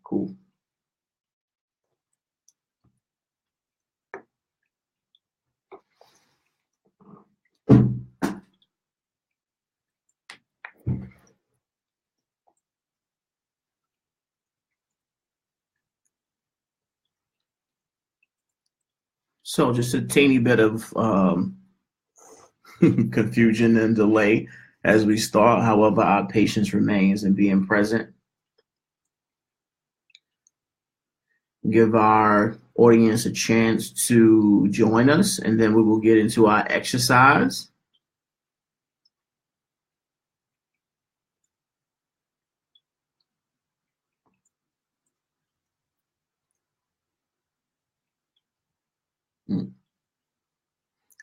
Cool. So just a teeny bit of confusion and delay as we start. However, our patience remains in being present. Give our audience a chance to join us, and then we will get into our exercise.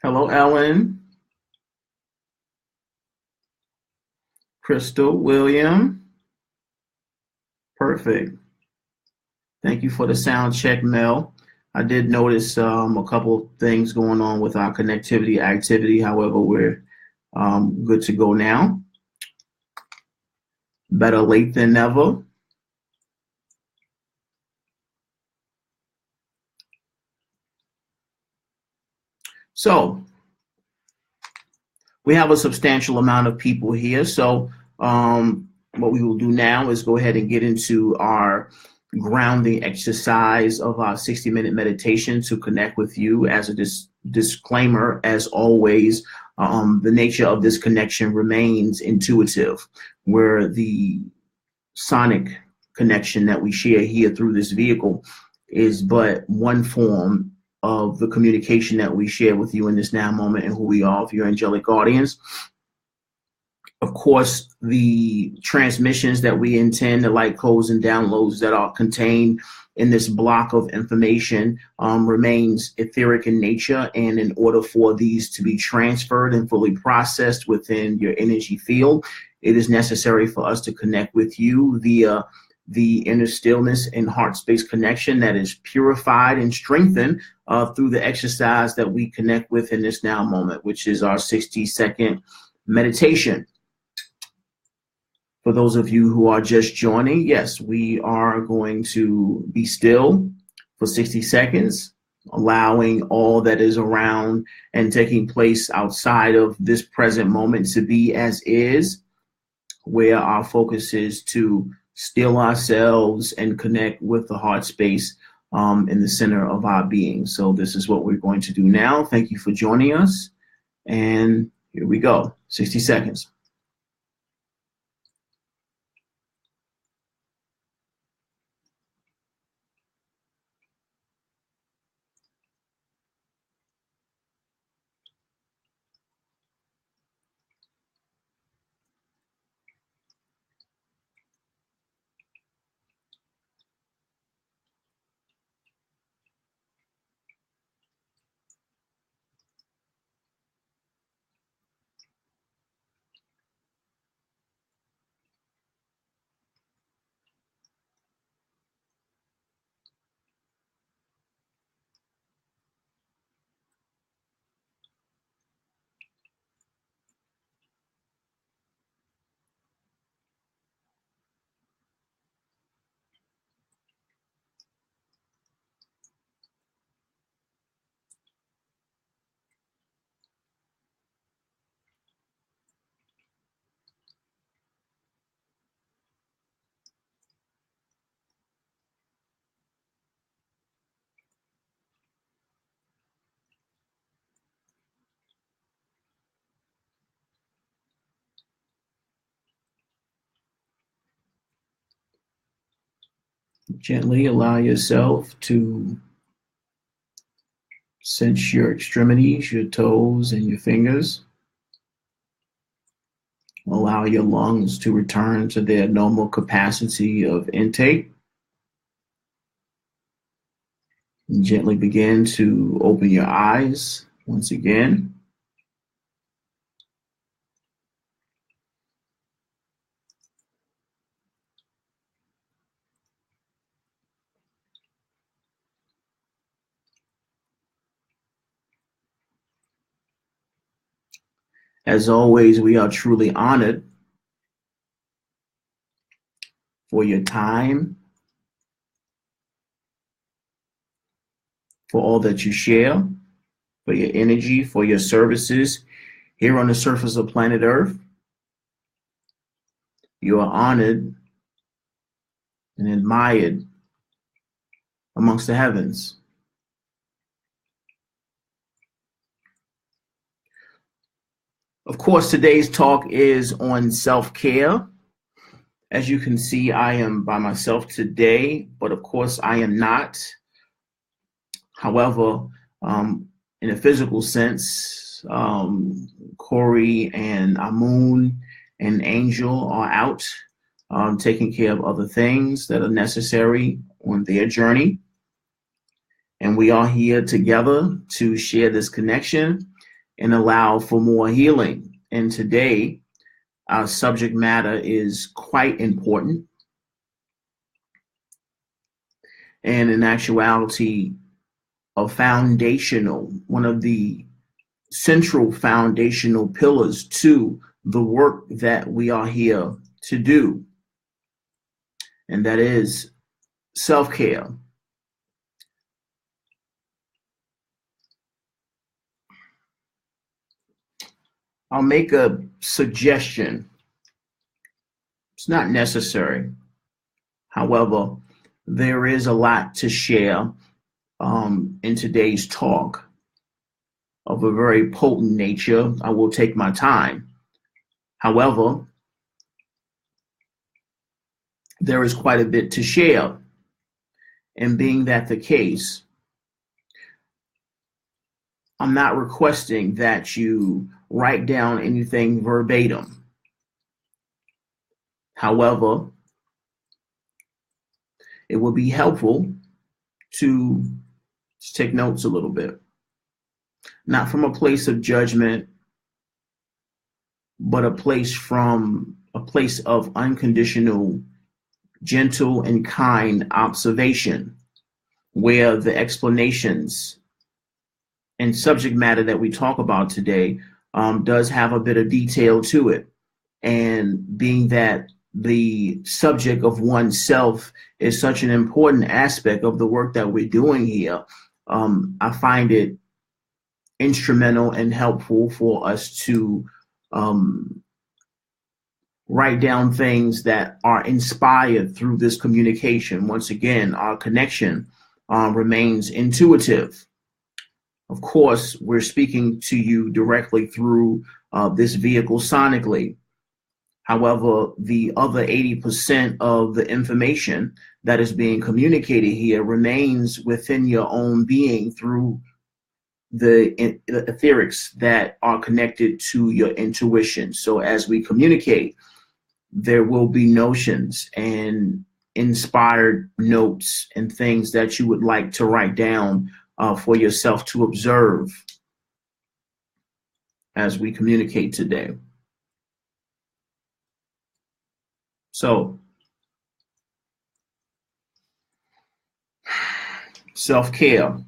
Hello, Ellen, Crystal, William. Perfect. Thank you for the sound check, Mel. I did notice a couple things going on with our connectivity activity. However, we're good to go now. Better late than never. So we have a substantial amount of people here. So what we will do now is go ahead and get into our grounding exercise of our 60-minute meditation to connect with you. As a disclaimer, as always, the nature of this connection remains intuitive, where the sonic connection that we share here through this vehicle is but one form of the communication that we share with you in this now moment and who we are, your angelic audience. Of course, the transmissions that we intend, the light codes and downloads that are contained in this block of information remains etheric in nature. And in order for these to be transferred and fully processed within your energy field, it is necessary for us to connect with you via the inner stillness and heart space connection that is purified and strengthened through the exercise that we connect with in this now moment, which is our 60-second meditation. For those of you who are just joining, yes, we are going to be still for 60 seconds, allowing all that is around and taking place outside of this present moment to be as is, where our focus is to still ourselves and connect with the heart space in the center of our being. So this is what we're going to do now. Thank you for joining us. And here we go, 60 seconds. Gently allow yourself to sense your extremities, your toes, and your fingers. Allow your lungs to return to their normal capacity of intake. And gently begin to open your eyes once again. As always, we are truly honored for your time for all that you share, for your energy, for your services here on the surface of planet Earth. You are honored and admired amongst the heavens. Of course, today's talk is on self-care. As you can see, I am by myself today, but of course I am not. However, in a physical sense, Corey and Amun and Angel are out taking care of other things that are necessary on their journey. And we are here together to share this connection and allow for more healing. And today, our subject matter is quite important. And in actuality, one of the central foundational pillars to the work that we are here to do. And that is self-care. I'll make a suggestion. It's not necessary. However, there is a lot to share in today's talk of a very potent nature. I will take my time. However, there is quite a bit to share. And being that the case, I'm not requesting that you write down anything verbatim. However, it would be helpful to just take notes a little bit. Not from a place of judgment, but a place of unconditional, gentle, and kind observation, where the explanations and subject matter that we talk about today does have a bit of detail to it. And being that the subject of oneself is such an important aspect of the work that we're doing here, I find it instrumental and helpful for us to write down things that are inspired through this communication. Once again, our connection remains intuitive. Of course, we're speaking to you directly through this vehicle sonically. However, the other 80% of the information that is being communicated here remains within your own being through the etherics that are connected to your intuition. So as we communicate, there will be notions and inspired notes and things that you would like to write down for yourself to observe as we communicate today. So, self-care.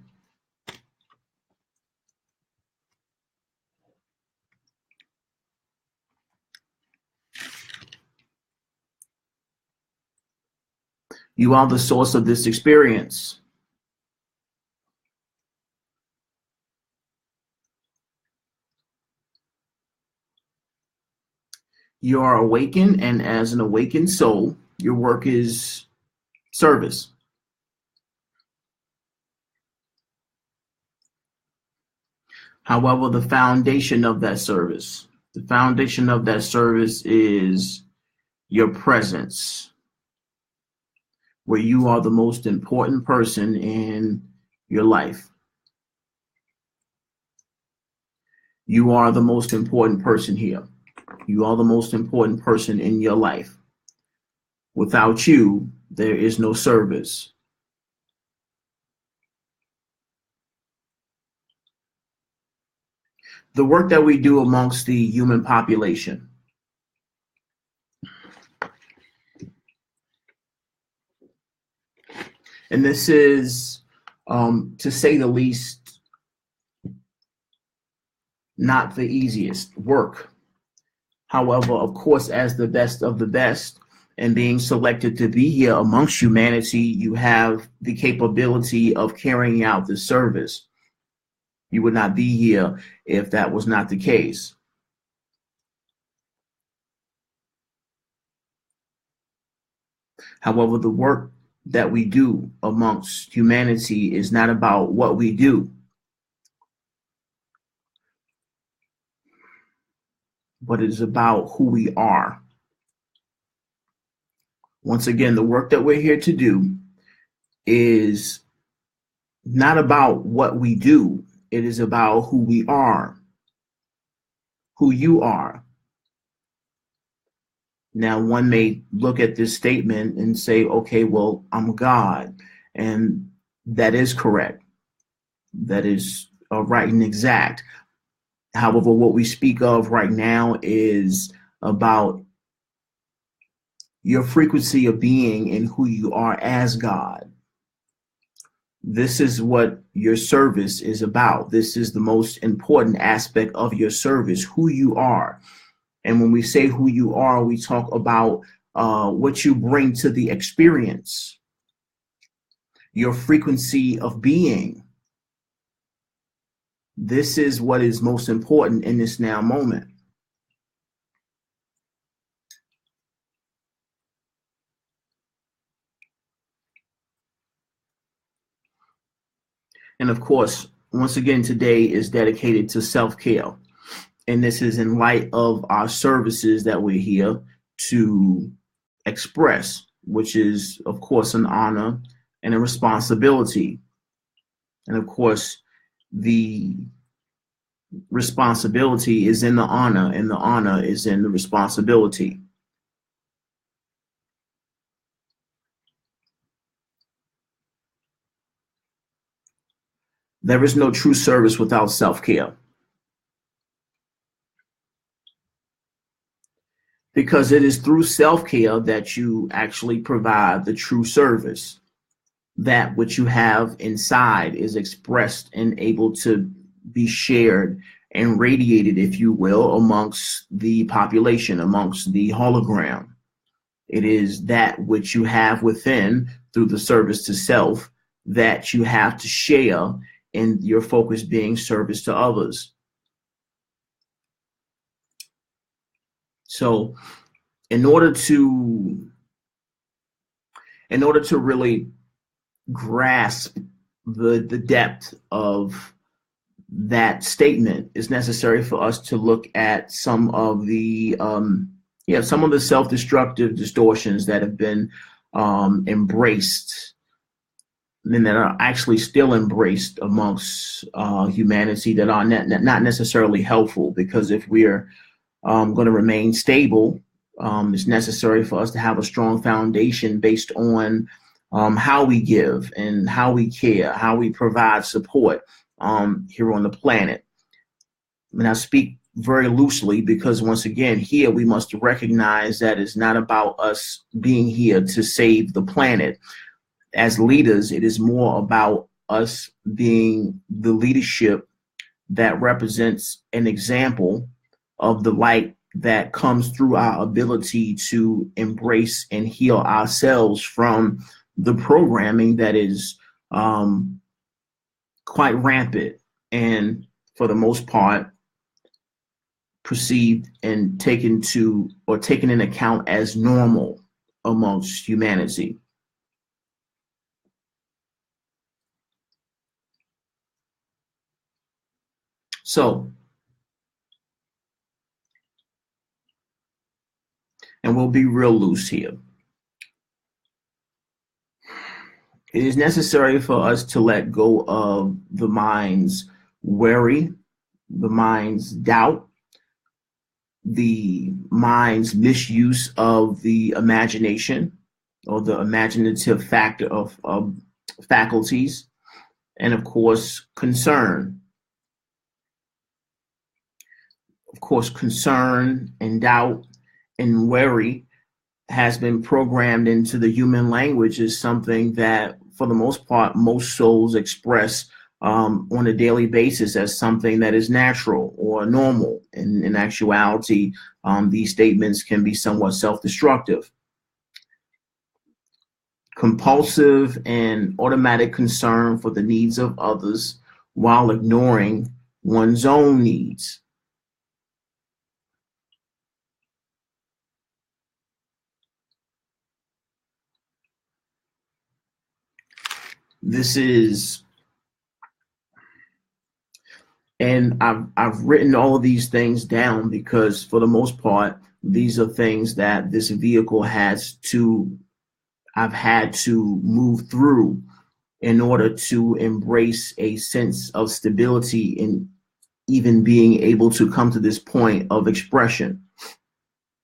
You are the source of this experience. You are awakened, and as an awakened soul, your work is service. However, the foundation of that service is your presence, where you are the most important person in your life. You are the most important person here. You are the most important person in your life. Without you, there is no service. The work that we do amongst the human population, and this is, to say the least, not the easiest work. However, of course, as the best of the best, and being selected to be here amongst humanity, you have the capability of carrying out the service. You would not be here if that was not the case. However, the work that we do amongst humanity is not about what we do, but it is about who we are. Once again, the work that we're here to do is not about what we do. It is about who we are, who you are. Now, one may look at this statement and say, okay, well, I'm God. And that is correct. That is right and exact. However, what we speak of right now is about your frequency of being and who you are as God. This is what your service is about. This is the most important aspect of your service, who you are. And when we say who you are, we talk about what you bring to the experience, your frequency of being. This is what is most important in this now moment. And of course, once again, today is dedicated to self-care. And this is in light of our services that we're here to express, which is, of course, an honor and a responsibility. And of course, the responsibility is in the honor, and the honor is in the responsibility. There is no true service without self-care. Because it is through self-care that you actually provide the true service. That which you have inside is expressed and able to be shared and radiated, if you will, amongst the population, amongst the hologram. It is that which you have within through the service to self that you have to share in your focus being service to others. So in order to really grasp the depth of that statement, it's necessary for us to look at some of the self-destructive distortions that have been embraced and that are actually still embraced amongst humanity that are not necessarily helpful. Because if we're going to remain stable, it's necessary for us to have a strong foundation based on how we give and how we care, how we provide support here on the planet. And I speak very loosely because, once again, here we must recognize that it's not about us being here to save the planet. As leaders, it is more about us being the leadership that represents an example of the light that comes through our ability to embrace and heal ourselves from the programming that is quite rampant and, for the most part, perceived and taken in account as normal amongst humanity. So, and we'll be real loose here. It is necessary for us to let go of the mind's worry, the mind's doubt, the mind's misuse of the imagination or the imaginative factor of faculties, and of course, concern. Of course, concern and doubt and worry has been programmed into the human language as something that, for the most part, most souls express on a daily basis as something that is natural or normal. And in actuality, these statements can be somewhat self-destructive. compulsive and automatic concern for the needs of others while ignoring one's own needs. This is, and I've written all of these things down because for the most part, these are things that this vehicle I've had to move through in order to embrace a sense of stability in even being able to come to this point of expression.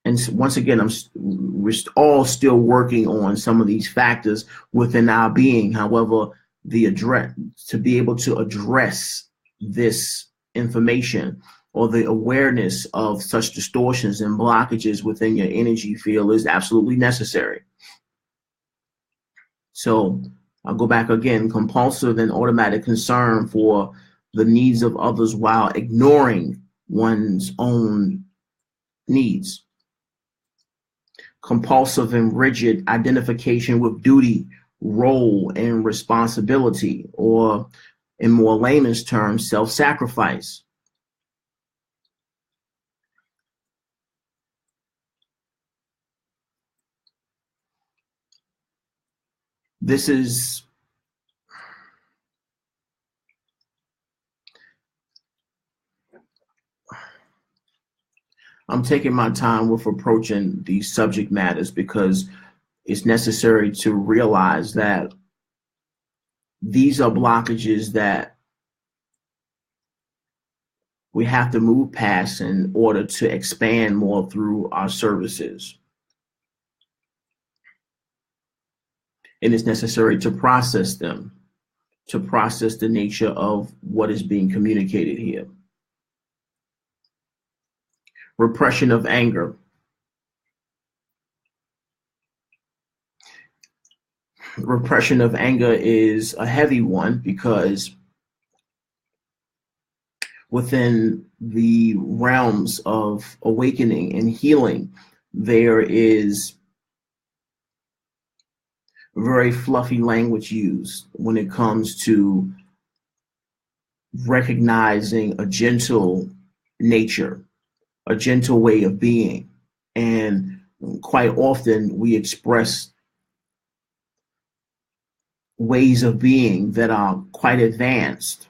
And once again, we're all still working on some of these factors within our being. However, to be able to address this information or the awareness of such distortions and blockages within your energy field is absolutely necessary. So I'll go back again: compulsive and automatic concern for the needs of others while ignoring one's own needs. Compulsive and rigid identification with duty, role, and responsibility, or in more layman's terms, self-sacrifice. This is I'm taking my time with approaching these subject matters because it's necessary to realize that these are blockages that we have to move past in order to expand more through our services. And it's necessary to process them, to process the nature of what is being communicated here. Repression of anger. Repression of anger is a heavy one because within the realms of awakening and healing, there is very fluffy language used when it comes to recognizing a gentle nature, a gentle way of being. And quite often we express ways of being that are quite advanced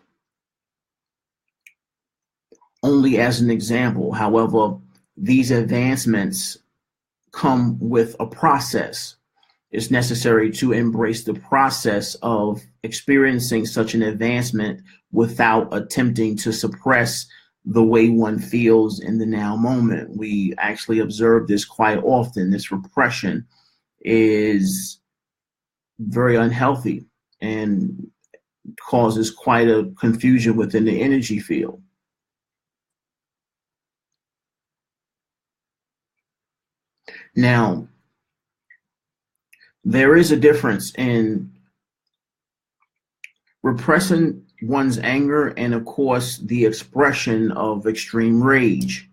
only as an example. However, these advancements come with a process. It's necessary to embrace the process of experiencing such an advancement without attempting to suppress the way one feels in the now moment. We actually observe this quite often. This repression is very unhealthy and causes quite a confusion within the energy field. Now, there is a difference in repressing one's anger and, of course, the expression of extreme rage.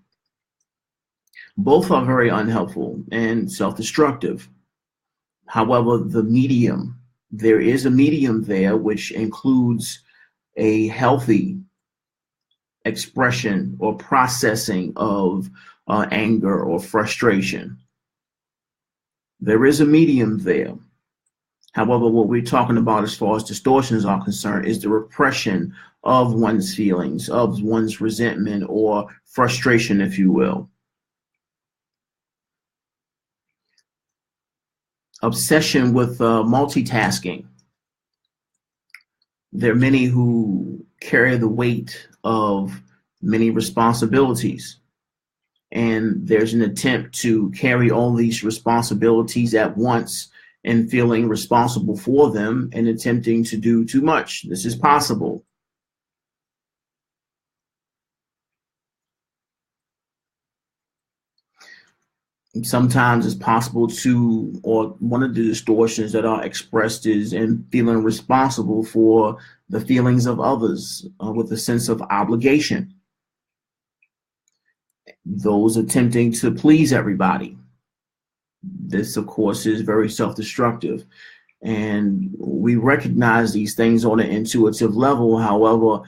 Both are very unhelpful and self-destructive. However, there is a medium there which includes a healthy expression or processing of anger or frustration. There is a medium there. However, what we're talking about as far as distortions are concerned is the repression of one's feelings, of one's resentment or frustration, if you will. Obsession with multitasking. There are many who carry the weight of many responsibilities. And there's an attempt to carry all these responsibilities at once and feeling responsible for them and attempting to do too much. This is possible. Sometimes it's possible to, or one of the distortions that are expressed is in feeling responsible for the feelings of others with a sense of obligation. Those attempting to please everybody. This, of course, is very self-destructive. And we recognize these things on an intuitive level. However,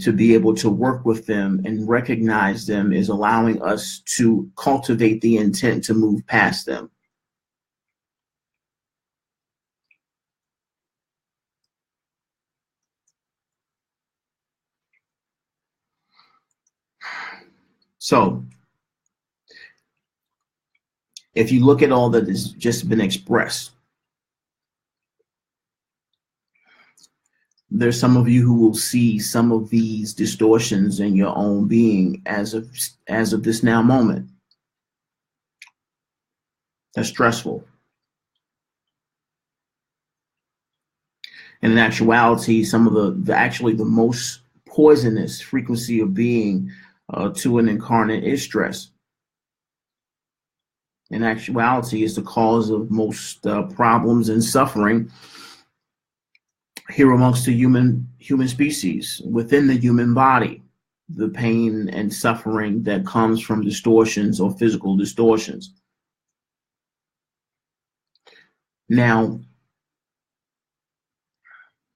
to be able to work with them and recognize them is allowing us to cultivate the intent to move past them. So if you look at all that has just been expressed, there's some of you who will see some of these distortions in your own being as of this now moment. That's stressful. And in actuality, some of the most poisonous frequency of being to an incarnate is stress. In actuality, is the cause of most problems and suffering here amongst the human species, within the human body, the pain and suffering that comes from distortions or physical distortions. Now,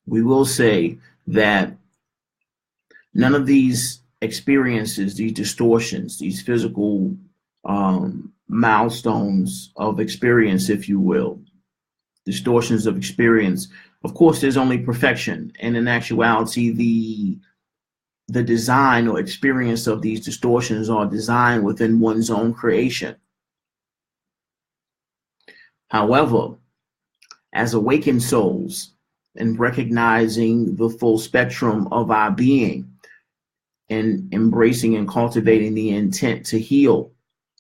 we will say that none of these experiences, these distortions, these physical milestones of experience, if you will, distortions of experience, of course, there's only perfection. And in actuality, the design or experience of these distortions are designed within one's own creation. However, as awakened souls, and recognizing the full spectrum of our being and embracing and cultivating the intent to heal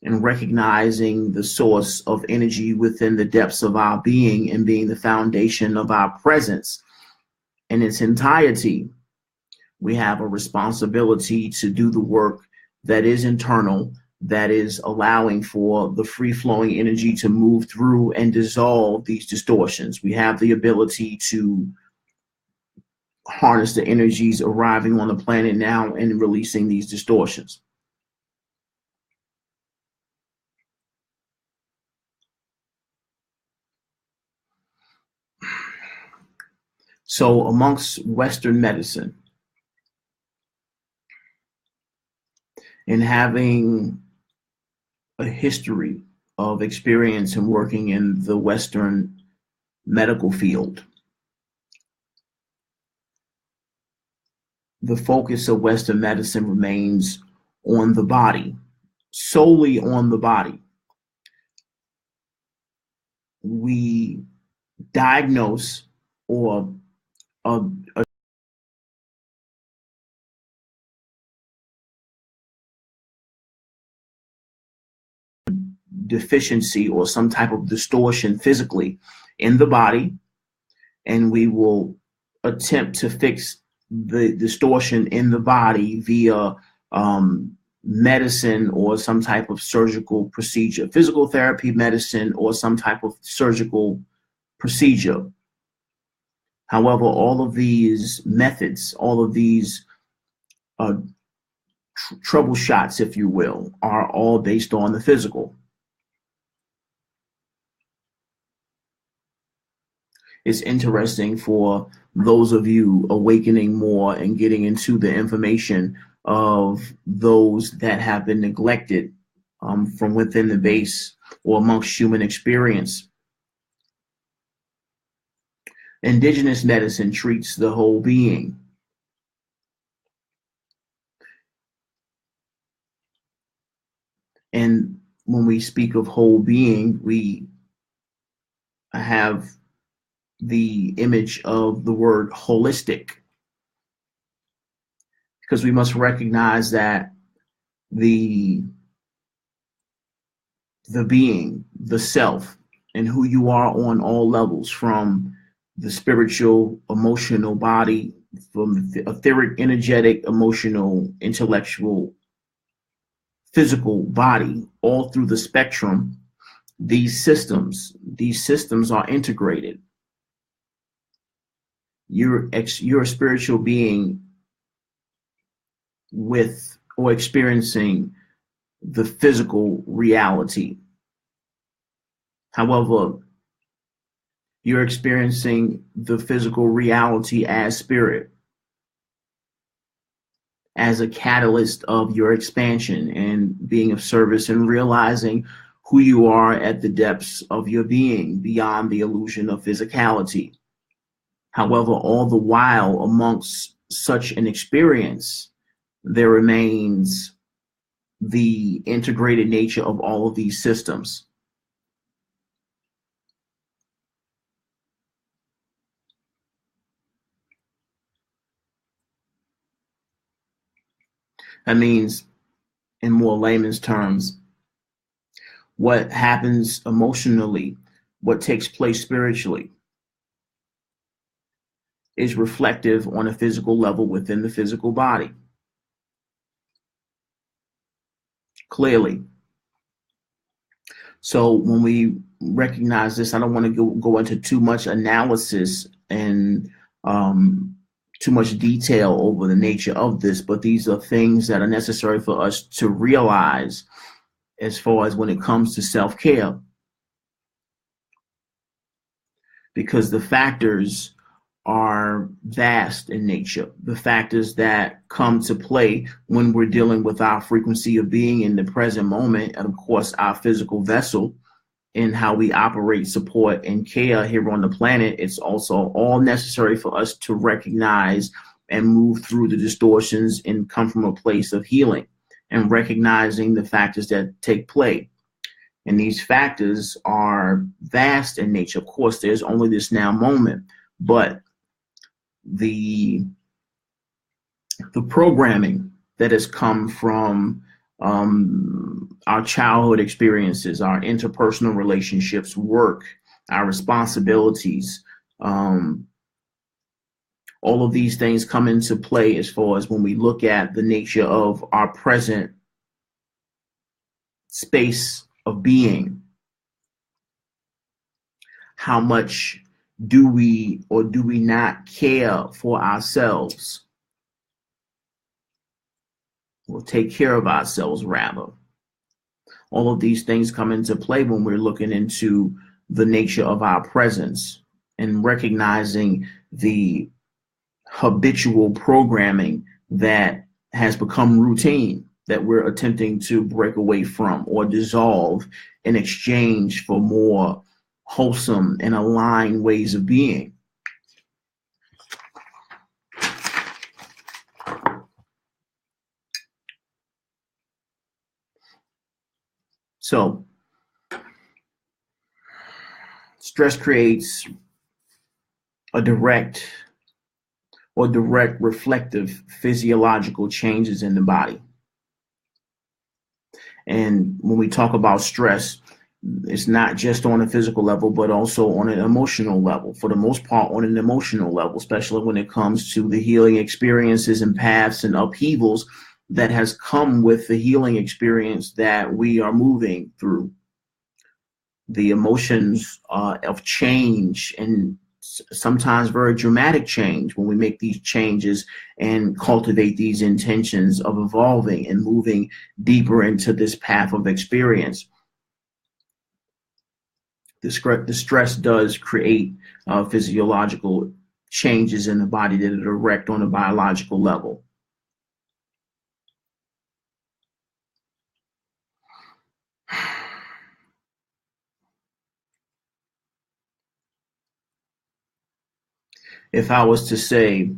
and recognizing the source of energy within the depths of our being and being the foundation of our presence in its entirety, we have a responsibility to do the work that is internal, that is allowing for the free-flowing energy to move through and dissolve these distortions. We have the ability to harness the energies arriving on the planet now and releasing these distortions. So amongst Western medicine, and having a history of experience and working in the Western medical field, the focus of Western medicine remains on the body, solely on the body. We diagnose or a deficiency or some type of distortion physically in the body, and we will attempt to fix the distortion in the body via medicine or some type of surgical procedure, physical therapy, medicine, or some type of surgical procedure. However, all of these methods, all of these trouble shots, if you will, are all based on the physical. It's interesting for those of you awakening more and getting into the information of those that have been neglected from within the base or amongst human experience. Indigenous medicine treats the whole being. And when we speak of whole being, we have the image of the word holistic, because we must recognize that the being, the self, and who you are on all levels, from the spiritual, emotional body, from the etheric, energetic, emotional, intellectual, physical body, all through the spectrum, these systems are integrated. You're a spiritual being with or experiencing the physical reality. However, You're experiencing the physical reality as spirit, as a catalyst of your expansion and being of service and realizing who you are at the depths of your being beyond the illusion of physicality. However, all the while, amongst such an experience, there remains the integrated nature of all of these systems. That means, in more layman's terms, what happens emotionally, what takes place spiritually, is reflective on a physical level within the physical body. Clearly. So when we recognize this, I don't want to go into too much analysis and too much detail over the nature of this, but these are things that are necessary for us to realize as far as when it comes to self-care. Because the factors are vast in nature. The factors that come to play when we're dealing with our frequency of being in the present moment, and of course our physical vessel and how we operate, support, and care here on the planet, it's also all necessary for us to recognize and move through the distortions and come from a place of healing and recognizing the factors that take play. And these factors are vast in nature. Of course, there's only this now moment, but the programming that has come from our childhood experiences, our interpersonal relationships, work, our responsibilities, all of these things come into play as far as when we look at the nature of our present space of being. How much do we or do we not care for ourselves? Or take care of ourselves, rather. All of these things come into play when we're looking into the nature of our presence and recognizing the habitual programming that has become routine that we're attempting to break away from or dissolve in exchange for more wholesome and aligned ways of being. So, stress creates a direct reflective physiological changes in the body. And when we talk about stress, it's not just on a physical level, but also on an emotional level, for the most part on an emotional level, especially when it comes to the healing experiences and paths and upheavals that has come with the healing experience that we are moving through. The emotions of change, and sometimes very dramatic change, when we make these changes and cultivate these intentions of evolving and moving deeper into this path of experience. The stress does create physiological changes in the body that are direct on a biological level. If I was to say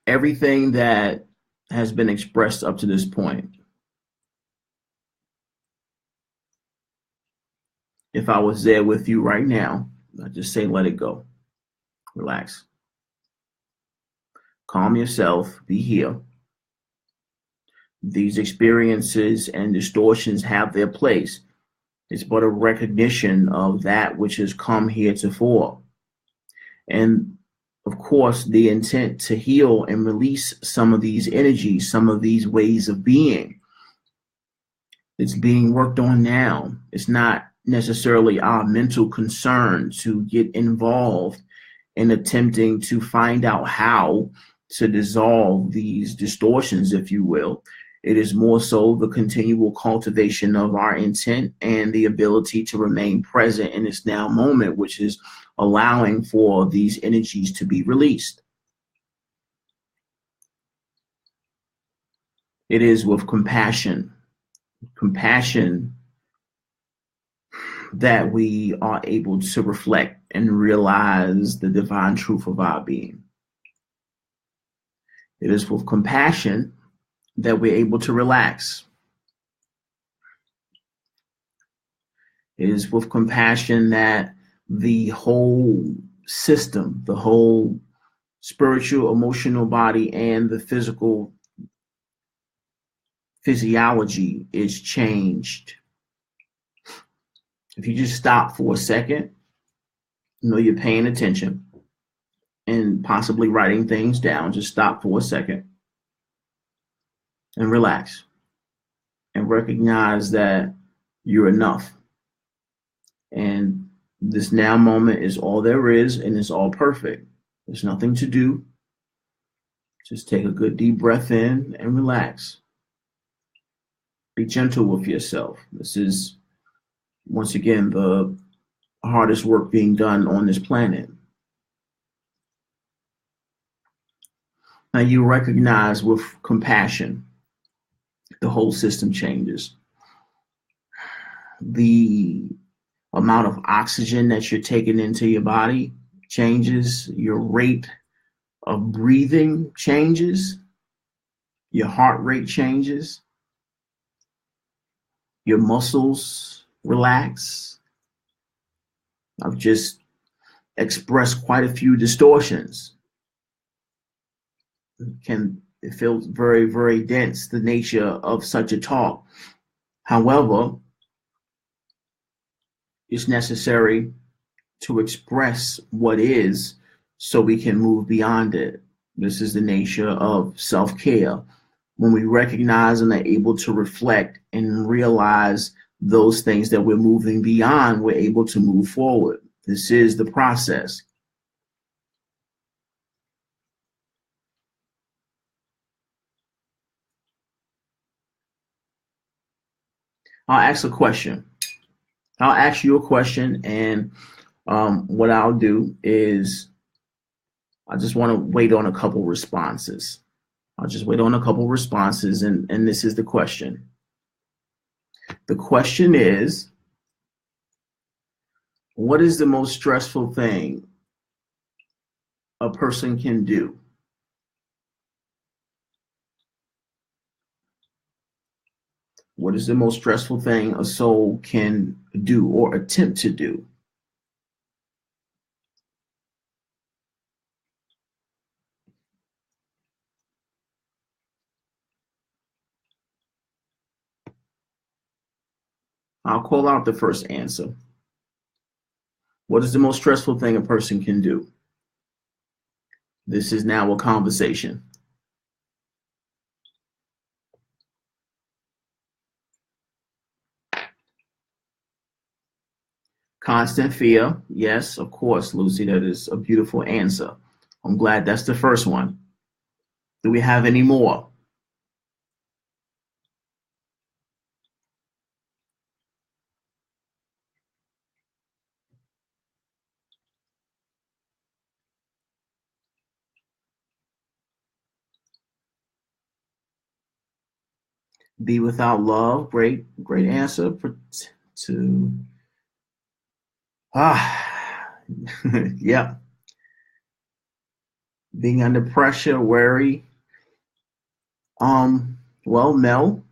everything that has been expressed up to this point, if I was there with you right now, I'd just say, let it go. Relax. Calm yourself. Be here. These experiences and distortions have their place. It's but a recognition of that which has come heretofore. And of course, the intent to heal and release some of these energies, some of these ways of being, it's being worked on now. It's not necessarily our mental concern to get involved in attempting to find out how to dissolve these distortions, if you will. It is more so the continual cultivation of our intent and the ability to remain present in this now moment, which is allowing for these energies to be released. It is with compassion that we are able to reflect and realize the divine truth of our being. It is with compassion that we're able to relax. It is with compassion that the whole system, the whole spiritual, emotional body, and the physical physiology is changed. If you just stop for a second, you're paying attention and possibly writing things down, just stop for a second and relax and recognize that you're enough. And this now moment is all there is, and it's all perfect. There's nothing to do. Just take a good deep breath in and relax. Be gentle with yourself. This is, once again, the hardest work being done on this planet. Now you recognize with compassion, the whole system changes. The amount of oxygen that you're taking into your body changes. Your rate of breathing changes. Your heart rate changes. Your muscles relax. I've just expressed quite a few distortions. It feels very, very dense, the nature of such a talk. However, it's necessary to express what is so we can move beyond it. This is the nature of self-care. When we recognize and are able to reflect and realize those things that we're moving beyond, we're able to move forward. This is the process. I'll ask a question. I'll ask you a question, and what I'll do is I just want to wait on a couple responses. I'll just wait on a couple responses, and this is the question. The question is, what is the most stressful thing a person can do? What is the most stressful thing a soul can do or attempt to do? I'll call out the first answer. What is the most stressful thing a person can do? This is now a conversation. Constant fear. Yes, of course, Lucy, that is a beautiful answer. I'm glad that's the first one. Do we have any more? Be without love. Great answer. Yeah. Being under pressure, worry. Well, Mel,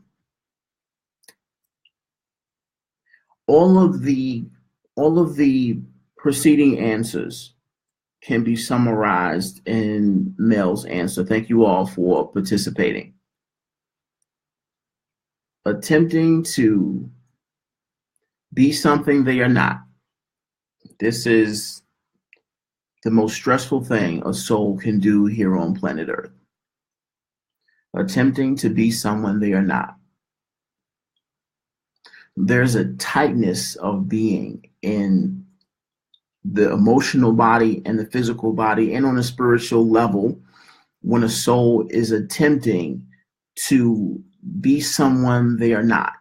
all of the preceding answers can be summarized in Mel's answer. Thank you all for participating. Attempting to be something they are not. This is the most stressful thing a soul can do here on planet Earth. Attempting to be someone they are not. There's a tightness of being in the emotional body and the physical body and on a spiritual level when a soul is attempting to be someone they are not.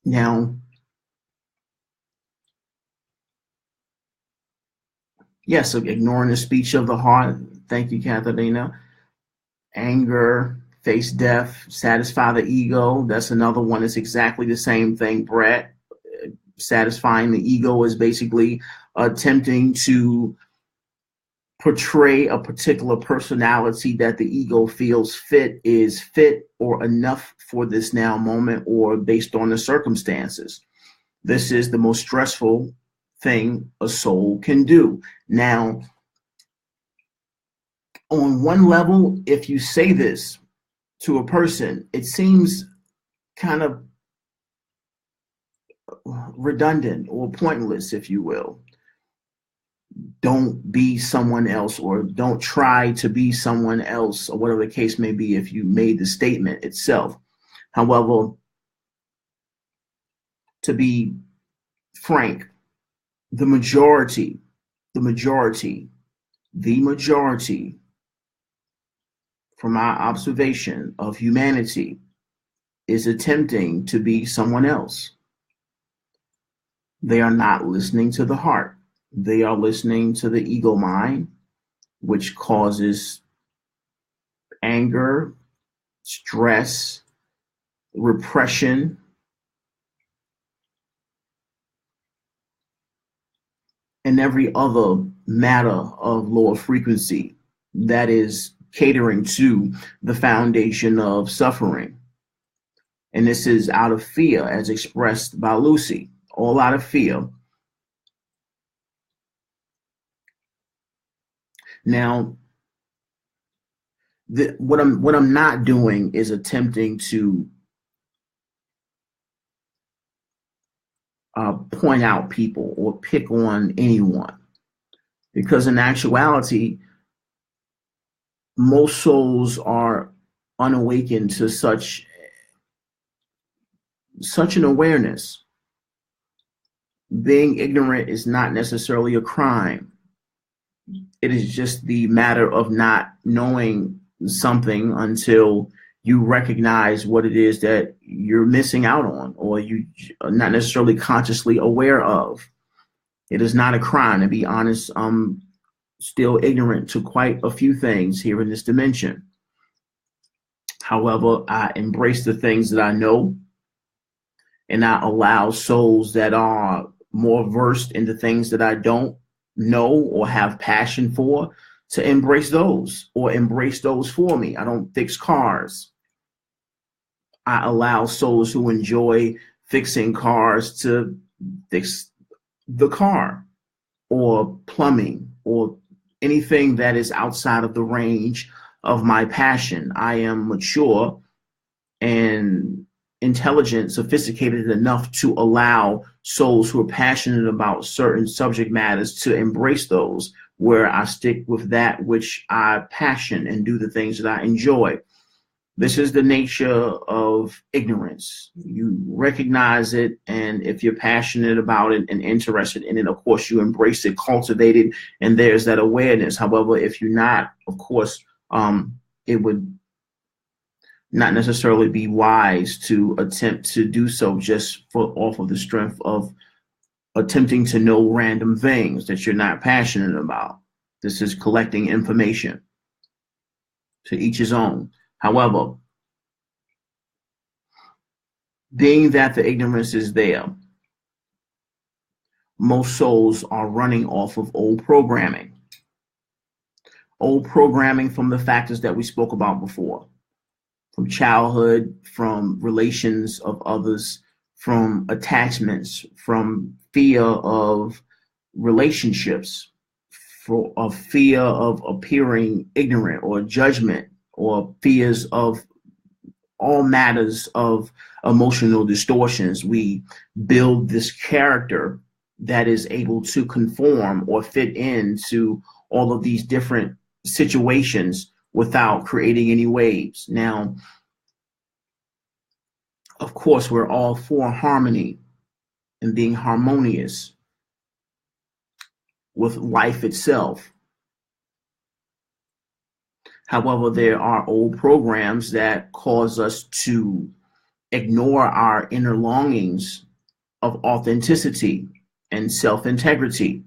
Now, yes, ignoring the speech of the heart. Thank you, Catalina. Anger, face death, satisfy the ego. That's another one. It's exactly the same thing, Brett. Satisfying the ego is basically attempting to portray a particular personality that the ego feels is fit or enough for this now moment or based on the circumstances. This is the most stressful thing a soul can do. Now, on one level, if you say this to a person, it seems kind of redundant or pointless, if you will. Don't be someone else, or don't try to be someone else, or whatever the case may be if you made the statement itself. However, to be frank, the majority, from my observation of humanity, is attempting to be someone else. They are not listening to the heart. They are listening to the ego mind, which causes anger, stress, repression, and every other matter of lower frequency that is catering to the foundation of suffering. And this is out of fear, as expressed by Lucy, all out of fear. Now, what I'm not doing is attempting to point out people or pick on anyone, because in actuality, most souls are unawakened to such an awareness. Being ignorant is not necessarily a crime. It is just the matter of not knowing something until you recognize what it is that you're missing out on, or you are not necessarily consciously aware of. It is not a crime. To be honest, I'm still ignorant to quite a few things here in this dimension. However, I embrace the things that I know, and I allow souls that are more versed in the things that I don't know or have passion for to embrace those, or embrace those for me. I don't fix cars. I allow souls who enjoy fixing cars to fix the car, or plumbing, or anything that is outside of the range of my passion. I am mature and intelligent, sophisticated enough to allow souls who are passionate about certain subject matters to embrace those, where I stick with that which I passion and do the things that I enjoy. This is the nature of ignorance. You recognize it, and if you're passionate about it and interested in it, of course, you embrace it, cultivate it, and there's that awareness. However, if you're not, of course, it would not necessarily be wise to attempt to do so just off of the strength of attempting to know random things that you're not passionate about. This is collecting information. To each his own. However, being that the ignorance is there, most souls are running off of old programming. Old programming from the factors that we spoke about before, from childhood, from relations of others, from attachments, from fear of relationships, of fear of appearing ignorant, or judgment, or fears of all matters of emotional distortions. We build this character that is able to conform or fit into all of these different situations without creating any waves. Now, of course, we're all for harmony and being harmonious with life itself. However, there are old programs that cause us to ignore our inner longings of authenticity and self-integrity.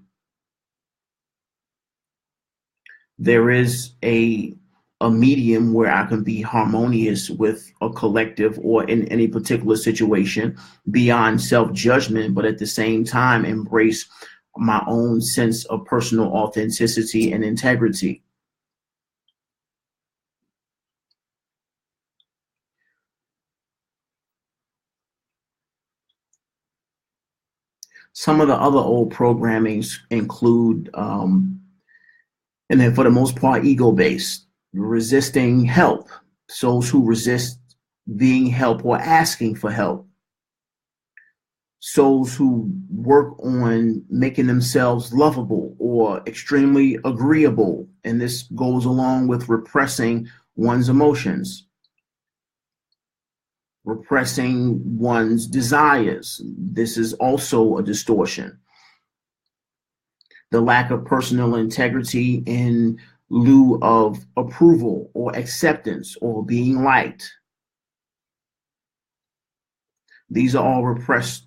There is a medium where I can be harmonious with a collective or in any particular situation beyond self-judgment, but at the same time embrace my own sense of personal authenticity and integrity. Some of the other old programmings include, and then for the most part, ego-based, resisting help, souls who resist being helped or asking for help, souls who work on making themselves lovable or extremely agreeable, and this goes along with repressing one's emotions, repressing one's desires. This is also a distortion. The lack of personal integrity in lieu of approval or acceptance or being liked. These are all repressed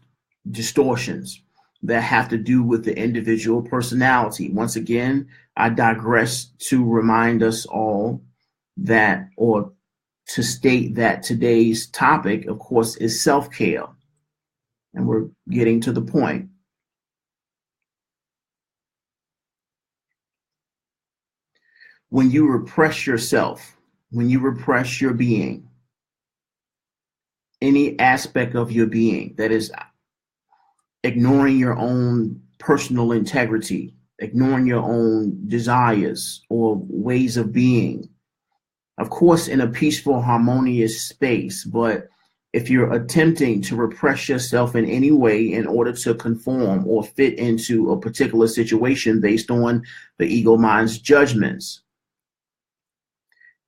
distortions that have to do with the individual personality. Once again, I digress to remind us all that, or to state that today's topic, of course, is self-care. And we're getting to the point. When you repress yourself, when you repress your being, any aspect of your being that is ignoring your own personal integrity, ignoring your own desires or ways of being, of course, in a peaceful, harmonious space, but if you're attempting to repress yourself in any way in order to conform or fit into a particular situation based on the ego mind's judgments,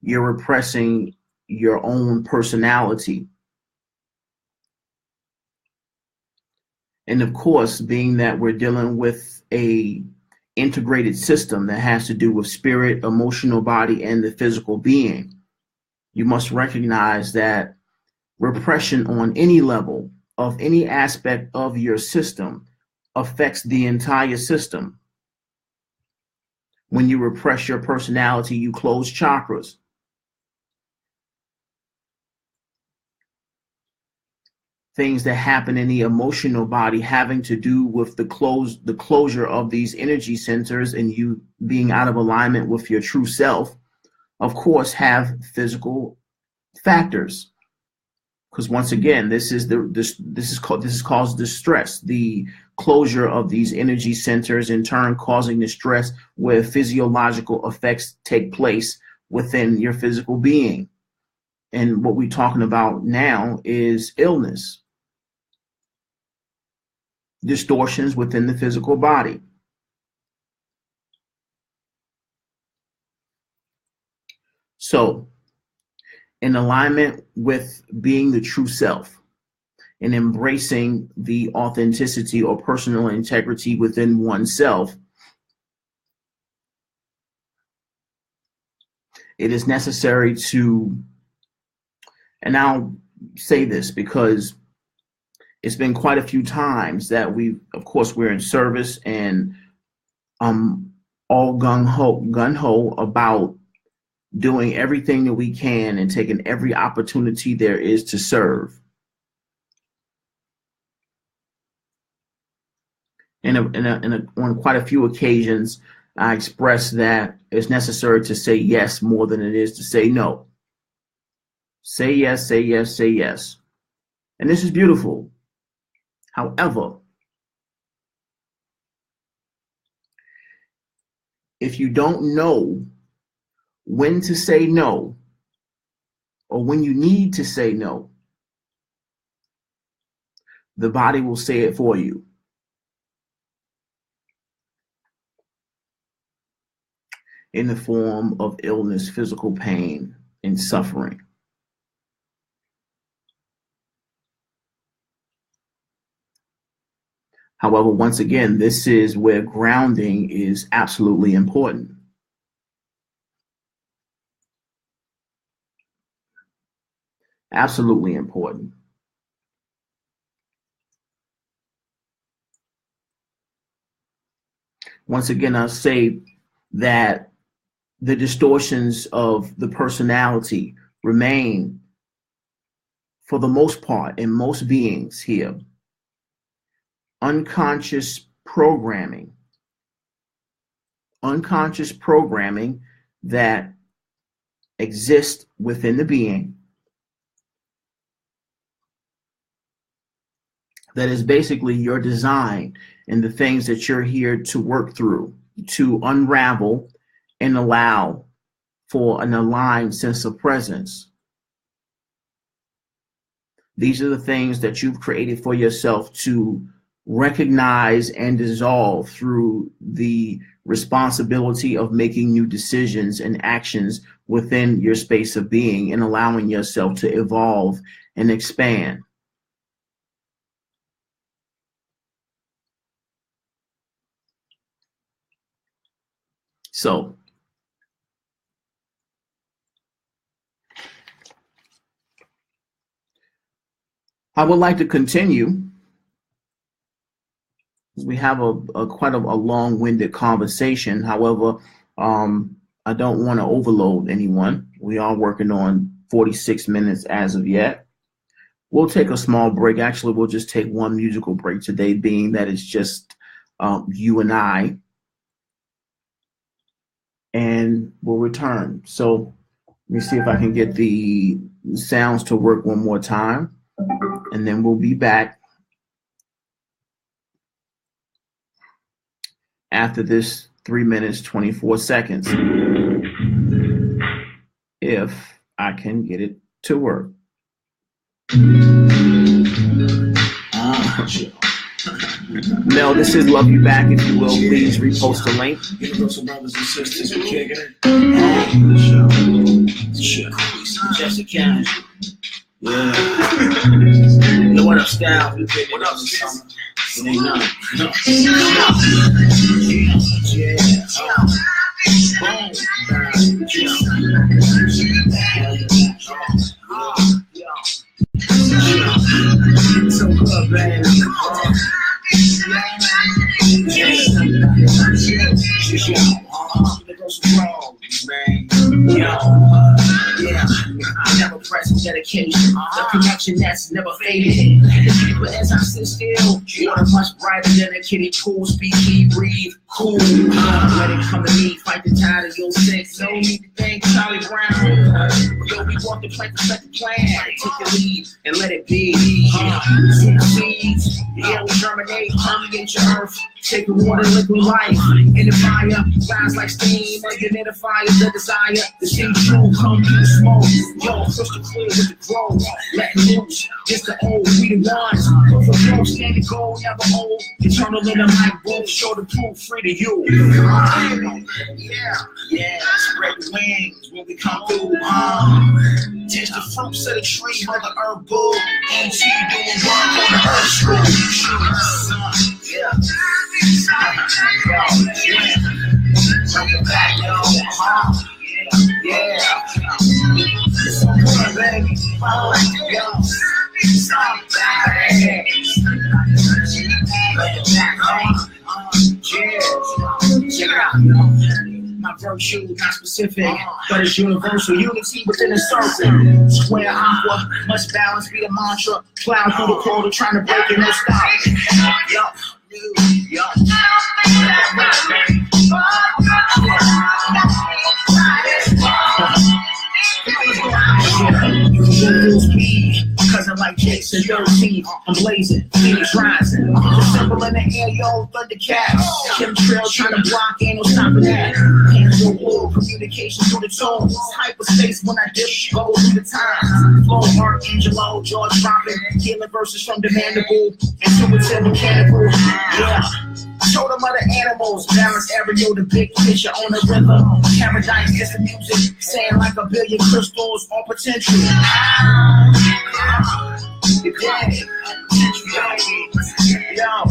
you're repressing your own personality. And of course, being that we're dealing with a integrated system that has to do with spirit, emotional body, and the physical being, you must recognize that repression on any level of any aspect of your system affects the entire system. When you repress your personality, you close chakras. Things that happen in the emotional body having to do with the closure of these energy centers and you being out of alignment with your true self, of course, have physical factors. Because once again, this is caused distress, the closure of these energy centers in turn causing distress where physiological effects take place within your physical being. And what we're talking about now is illness, distortions within the physical body. So, in alignment with being the true self and embracing the authenticity or personal integrity within oneself, it is necessary to, and I'll say this because it's been quite a few times that of course, we're in service and all gung-ho about doing everything that we can and taking every opportunity there is to serve. And on quite a few occasions, I express that it's necessary to say yes more than it is to say no. Say yes, say yes, say yes. And this is beautiful. However, if you don't know when to say no or when you need to say no, the body will say it for you. In the form of illness, physical pain, and suffering. However, once again, this is where grounding is absolutely important. Absolutely important. Once again, I'll say that the distortions of the personality remain, for the most part, in most beings here, unconscious programming that exists within the being, that is basically your design and the things that you're here to work through, to unravel and allow for an aligned sense of presence. These are the things that you've created for yourself to recognize and dissolve through the responsibility of making new decisions and actions within your space of being and allowing yourself to evolve and expand. So, I would like to continue. We have a quite a long-winded conversation. However, I don't want to overload anyone. We are working on 46 minutes as of yet. We'll take a small break. Actually, we'll just take one musical break today, being that it's just you and I. And we'll return. So let me see if I can get the sounds to work one more time. And then we'll be back after this 3 minutes, 24 seconds. If I can get it to work. Mel, this is Love You Back. If you will, please repost the link. Universal brothers and sisters, we're kicking it. Jessica. Yeah. Yo, what up, Style? What up, Summer? It ain't none. No. So good, baby. Never present dedication, the connection that's never faded. But as I sit still, water much brighter than a kiddie pool. Speak, keep, breathe, cool. Let it come to me, fight the tide of your sex. No need to thank Charlie Brown. Yo, we walk the plank to set the plan. Take the lead and let it be. Seeds, yeah, we germinate, permeate your earth. Take the water, liquid life. In the fire, rise like steam. Again, the fire, the desire. The same true, come through the smoke. Yo, crystal clear with the growth. Letting loose, just the old, we the ones. For growth, standing gold, never old. Eternal in the light, both show the proof, free to you. Yeah, spread the wings when we come through. Taste the fruits of the tree, mother earth bull. And she doing work on the earth school. Yeah. Bring it back, yo. Yeah. It's so good, baby. Yo. Somebody. Bring it back, check it out. My virtue, not specific, but it's universal. Unity within a circle. Square aqua, must balance be the mantra. Plow through the portal, trying to break it, no stop. Yup. Cause I'm like Jason 13, I'm blazing, Phoenix rising. The symbol in the air, yo, Thundercat. Chemtrail trying to block, ain't no stopping that. Hands on wood, communication through the tones. Hyperspace when I dip, go through the times. Flow, Archangelo, George Robin, healing verses from Demandable, intuitive mechanical. Yeah. Show them other animals, balance aerial, the big picture on the rhythm. Paradise, just the music, saying like a billion crystals, all potential. Yo,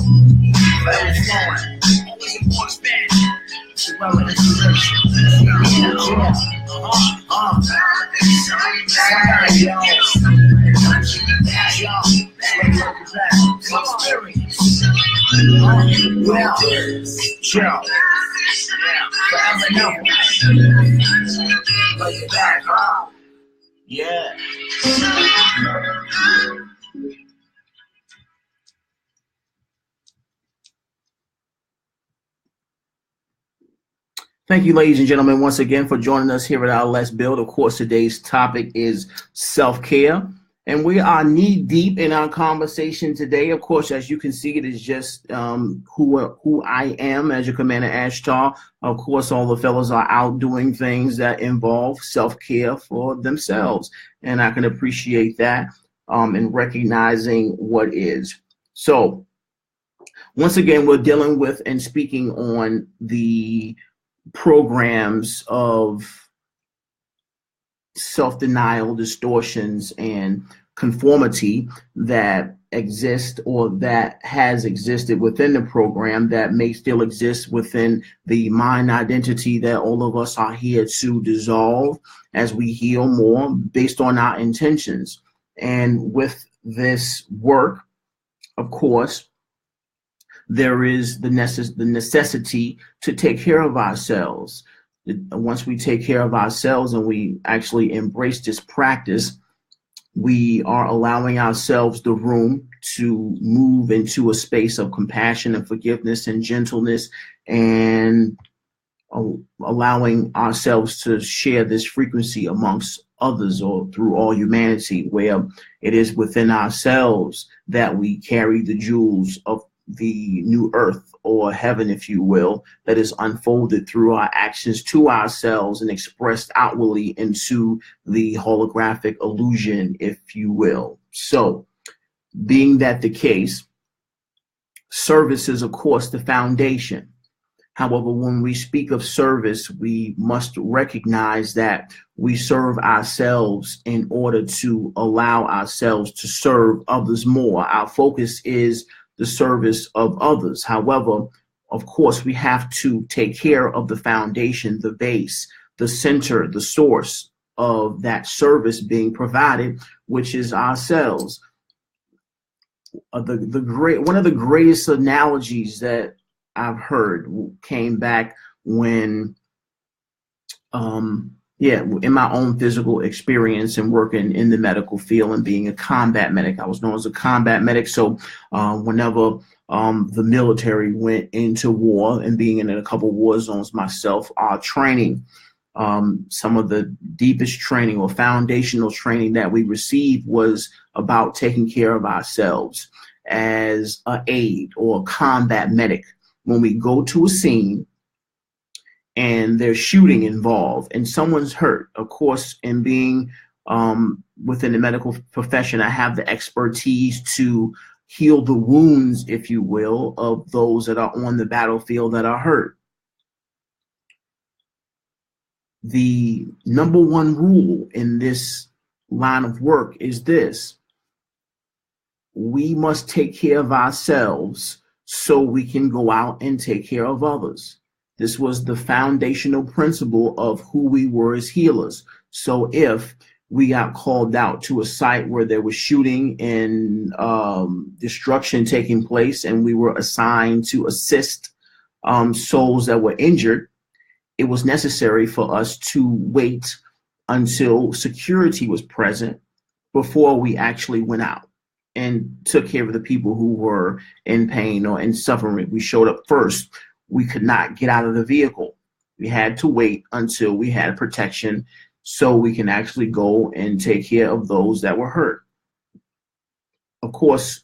Well, chill. Forever know. Play it back, huh? Yeah. Thank you, ladies and gentlemen, once again for joining us here at our Let's Build. Of course, today's topic is self-care, and we are knee deep in our conversation today. Of course, as you can see, it is just who I am as your Commander Ashtar. Of course, all the fellows are out doing things that involve self-care for themselves, and I can appreciate that in recognizing what is. So, once again, we're dealing with and speaking on the programs of self-denial, distortions, and conformity that exist or that has existed within the program that may still exist within the mind identity that all of us are here to dissolve as we heal more based on our intentions. And with this work, of course, there is the necessity to take care of ourselves. Once we take care of ourselves and we actually embrace this practice, we are allowing ourselves the room to move into a space of compassion and forgiveness and gentleness, and allowing ourselves to share this frequency amongst others or through all humanity, where it is within ourselves that we carry the jewels of the new earth or heaven, if you will, that is unfolded through our actions to ourselves and expressed outwardly into the holographic illusion, if you will. So, being that the case, service is, of course, the foundation. However, when we speak of service, we must recognize that we serve ourselves in order to allow ourselves to serve others more. Our focus is the service of others. However, of course, we have to take care of the foundation, the base, the center, the source of that service being provided, which is ourselves. One of the greatest analogies that I've heard came back when, in my own physical experience and working in the medical field and being a combat medic. I was known as a combat medic. So whenever the military went into war, and being in a couple war zones myself, our training, some of the deepest training or foundational training that we received was about taking care of ourselves as an aide or a combat medic. When we go to a scene and there's shooting involved and someone's hurt, of course, in being within the medical profession, I have the expertise to heal the wounds, if you will, of those that are on the battlefield that are hurt. The number one rule in this line of work is this: we must take care of ourselves so we can go out and take care of others. This was the foundational principle of who we were as healers. So if we got called out to a site where there was shooting and destruction taking place, and we were assigned to assist souls that were injured, it was necessary for us to wait until security was present before we actually went out and took care of the people who were in pain or in suffering. We showed up first. We could not get out of the vehicle. We had to wait until we had protection so we can actually go and take care of those that were hurt. Of course,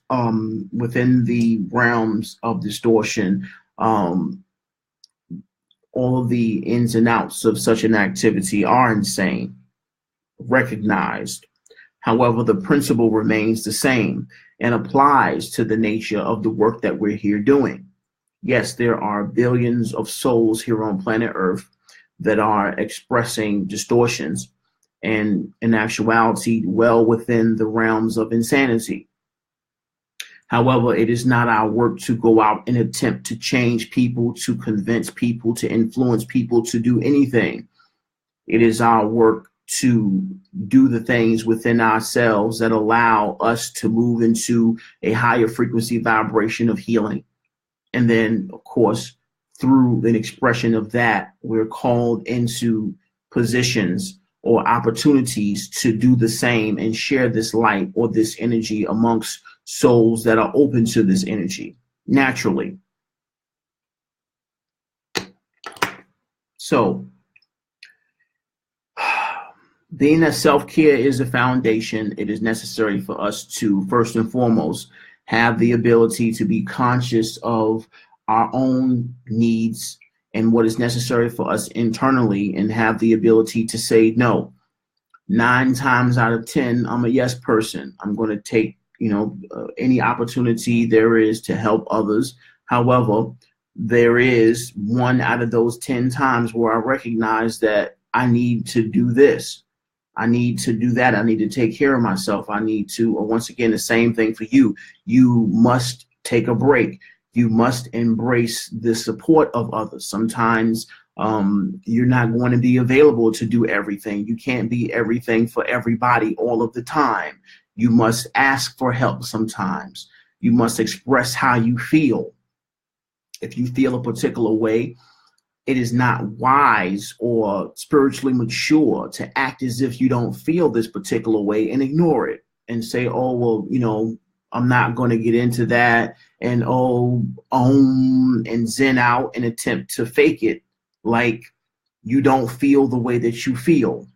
within the realms of distortion, all of the ins and outs of such an activity are insane, recognized. However, the principle remains the same and applies to the nature of the work that we're here doing. Yes, there are billions of souls here on planet Earth that are expressing distortions and, in actuality, well within the realms of insanity. However, it is not our work to go out and attempt to change people, to convince people, to influence people to do anything. It is our work to do the things within ourselves that allow us to move into a higher frequency vibration of healing. And then, of course, through an expression of that, we're called into positions or opportunities to do the same and share this light or this energy amongst souls that are open to this energy naturally. So, being that self-care is a foundation, it is necessary for us to, first and foremost, have the ability to be conscious of our own needs and what is necessary for us internally, and have the ability to say no. 9 times out of 10, I'm a yes person. I'm going to take, any opportunity there is to help others. However, there is 1 out of those 10 times where I recognize that I need to do this. I need to do that. I need to take care of myself. I need to, once again, the same thing for you. You must take a break. You must embrace the support of others. Sometimes you're not going to be available to do everything. You can't be everything for everybody all of the time. You must ask for help sometimes. You must express how you feel. If you feel a particular way, it is not wise or spiritually mature to act as if you don't feel this particular way and ignore it and say, oh, well, I'm not going to get into that, and and zen out and attempt to fake it like you don't feel the way that you feel.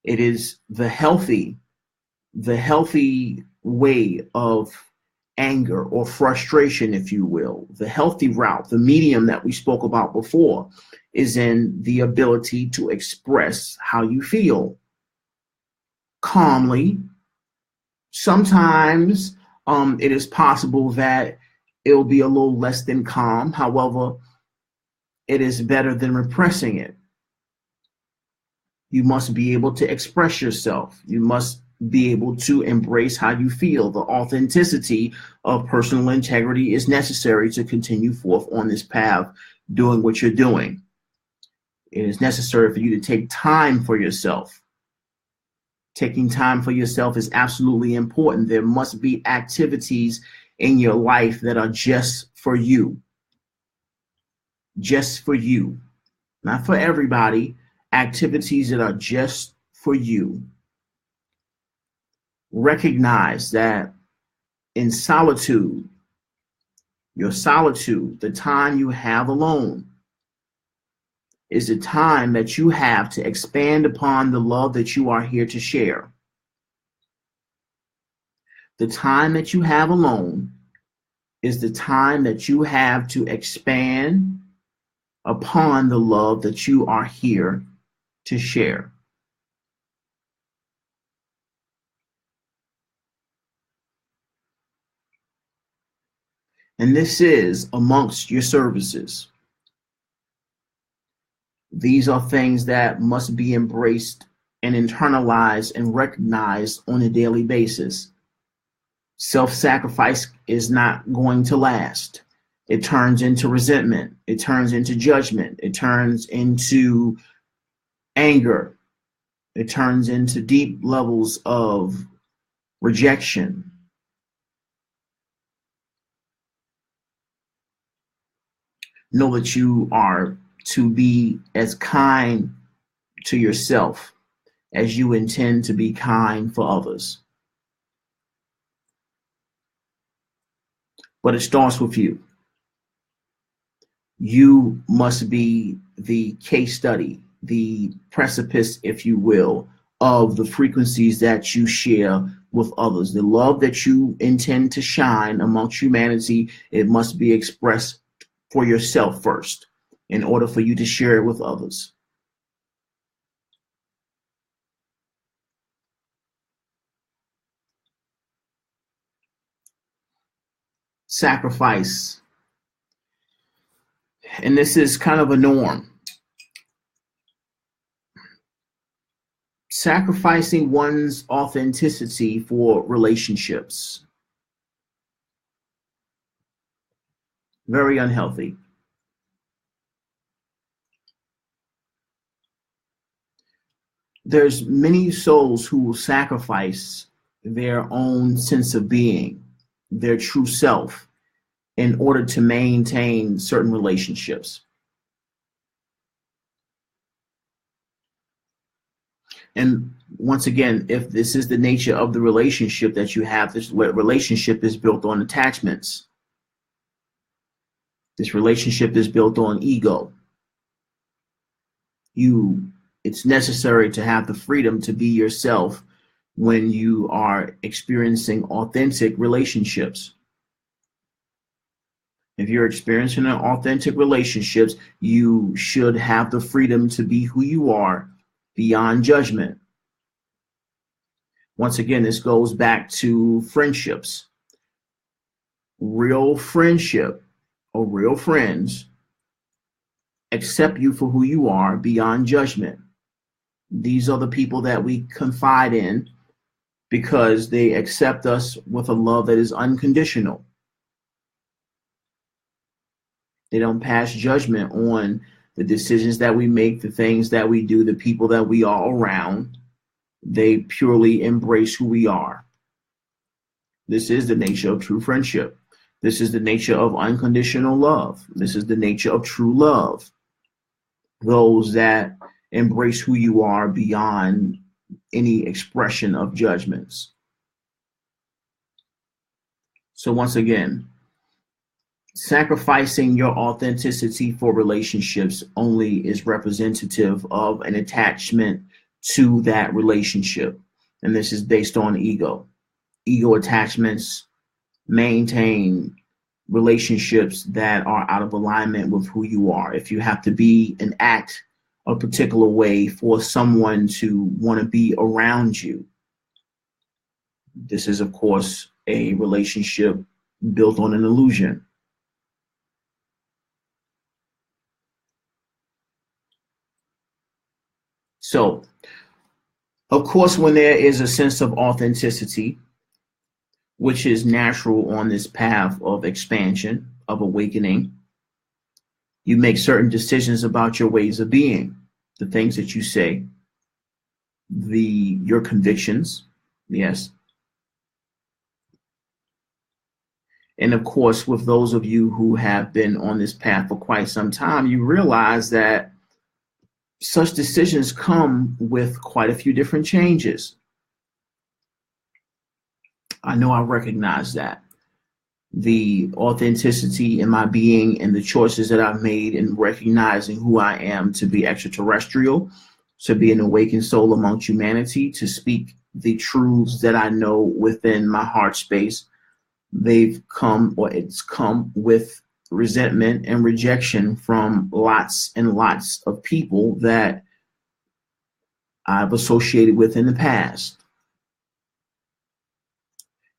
It is the healthy way of anger or frustration, if you will. The healthy route, the medium that we spoke about before, is in the ability to express how you feel calmly. Sometimes it is possible that it'll be a little less than calm. However, it is better than repressing it. You must be able to express yourself. You must be able to embrace how you feel. The authenticity of personal integrity is necessary to continue forth on this path, doing what you're doing. It is necessary for you to take time for yourself. Taking time for yourself is absolutely important. There must be activities in your life that are just for you. Just for you. Not for everybody. Activities that are just for you. Recognize that in solitude, your solitude, the time you have alone, is the time that you have to expand upon the love that you are here to share. The time that you have alone is the time that you have to expand upon the love that you are here to share. And this is amongst your services. These are things that must be embraced and internalized and recognized on a daily basis. Self-sacrifice is not going to last. It turns into resentment. It turns into judgment. It turns into anger. It turns into deep levels of rejection. Know that you are to be as kind to yourself as you intend to be kind for others. But it starts with you. You must be the case study, the precipice, if you will, of the frequencies that you share with others. The love that you intend to shine amongst humanity, it must be expressed for yourself first in order for you to share it with others. Sacrifice. And this is kind of a norm. Sacrificing one's authenticity for relationships. Very unhealthy. there's many souls who will sacrifice their own sense of being, their true self, in order to maintain certain relationships. And once again, if this is the nature of the relationship that you have, this relationship is built on attachments. This relationship is built on ego. It's necessary to have the freedom to be yourself when you are experiencing authentic relationships. If you're experiencing an authentic relationships, you should have the freedom to be who you are beyond judgment. Once again, this goes back to friendships. Real friendship or real friends accept you for who you are beyond judgment. These are the people that we confide in because they accept us with a love that is unconditional. They don't pass judgment on the decisions that we make, the things that we do, the people that we are around. They purely embrace who we are. This is the nature of true friendship. This is the nature of unconditional love. This is the nature of true love. Those that embrace who you are beyond any expression of judgments. So once again, sacrificing your authenticity for relationships only is representative of an attachment to that relationship. And this is based on ego. Ego attachments maintain relationships that are out of alignment with who you are. If you have to be and act a particular way for someone to want to be around you, this is, of course, a relationship built on an illusion. So, of course, when there is a sense of authenticity, which is natural on this path of expansion, of awakening, you make certain decisions about your ways of being, the things that you say, your convictions, yes. And of course, with those of you who have been on this path for quite some time, you realize that such decisions come with quite a few different changes. I know I recognize that. The authenticity in my being and the choices that I've made in recognizing who I am to be extraterrestrial, to be an awakened soul amongst humanity, to speak the truths that I know within my heart space, it's come with resentment and rejection from lots and lots of people that I've associated with in the past.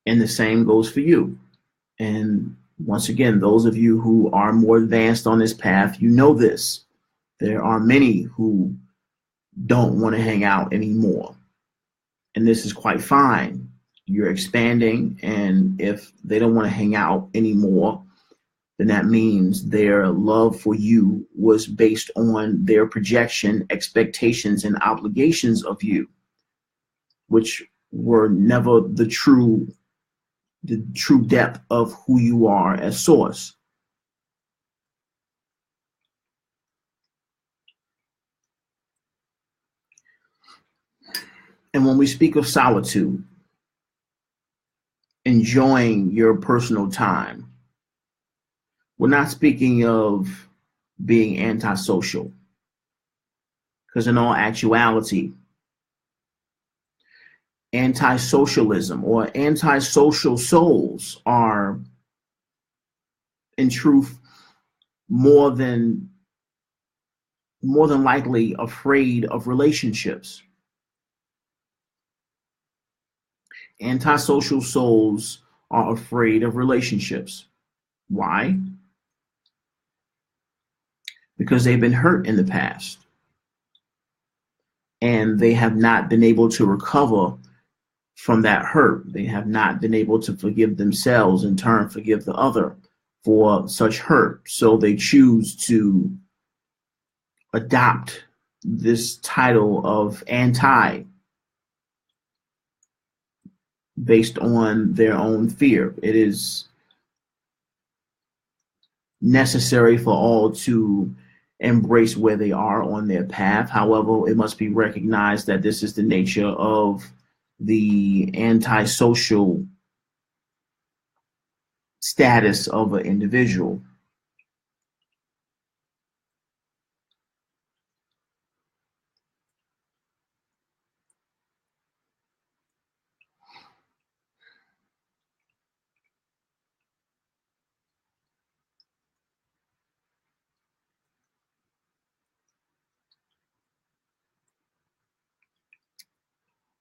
And the same goes for you. And once again, those of you who are more advanced on this path, you know this. There are many who don't want to hang out anymore. And this is quite fine. You're expanding, and if they don't want to hang out anymore, then that means their love for you was based on their projection, expectations, and obligations of you, which were never the true depth of who you are as source. And when we speak of solitude, enjoying your personal time, we're not speaking of being antisocial, because in all actuality, antisocialism or antisocial souls are, in truth, more than likely afraid of relationships. Antisocial souls are afraid of relationships. Why? Because they've been hurt in the past, and they have not been able to recover from that hurt. They have not been able to forgive themselves, in turn forgive the other for such hurt. So they choose to adopt this title of anti based on their own fear. It is necessary for all to embrace where they are on their path. However, it must be recognized that this is the nature of the antisocial status of an individual.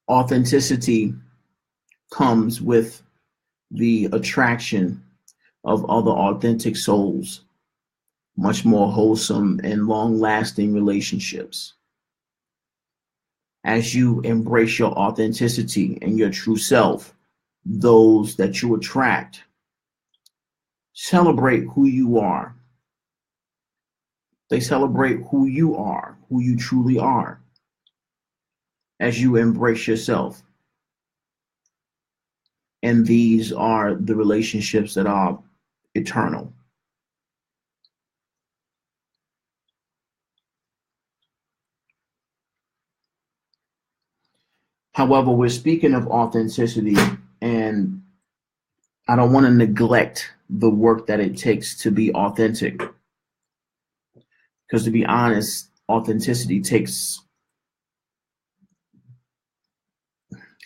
Authenticity comes with the attraction of other authentic souls, much more wholesome and long lasting relationships. As you embrace your authenticity and your true self, those that you attract celebrate who you are. They celebrate who you are, who you truly are, as you embrace yourself. And these are the relationships that are eternal. However, we're speaking of authenticity, and I don't want to neglect the work that it takes to be authentic. Because to be honest, authenticity takes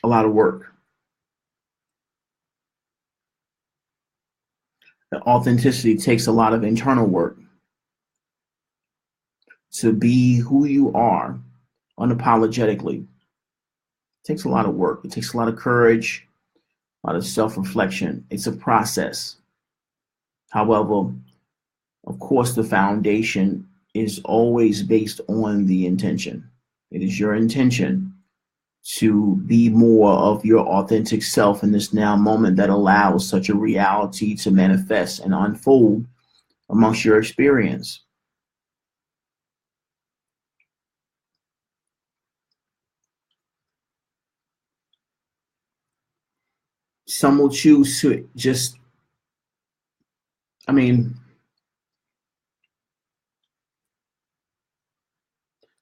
a lot of work. Authenticity takes a lot of internal work. To be who you are unapologetically, it takes a lot of work. It takes a lot of courage, a lot of self-reflection. It's a process. However, of course, the foundation is always based on the intention. It is your intention to be more of your authentic self in this now moment that allows such a reality to manifest and unfold amongst your experience. Some will choose to just, I mean,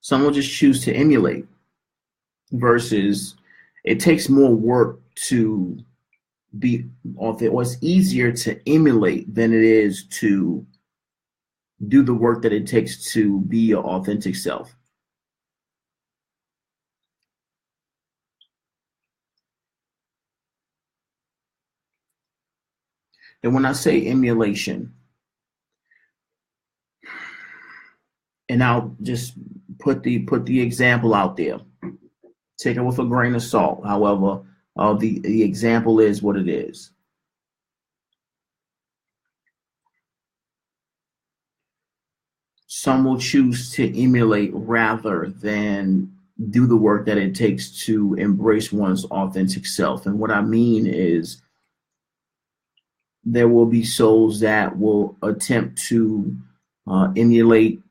some will just choose to emulate versus it takes more work to be authentic, or it's easier to emulate than it is to do the work that it takes to be your authentic self. And when I say emulation, and I'll just put the example out there, take it with a grain of salt. However, the example is what it is. Some will choose to emulate rather than do the work that it takes to embrace one's authentic self. And what I mean is there will be souls that will attempt to emulate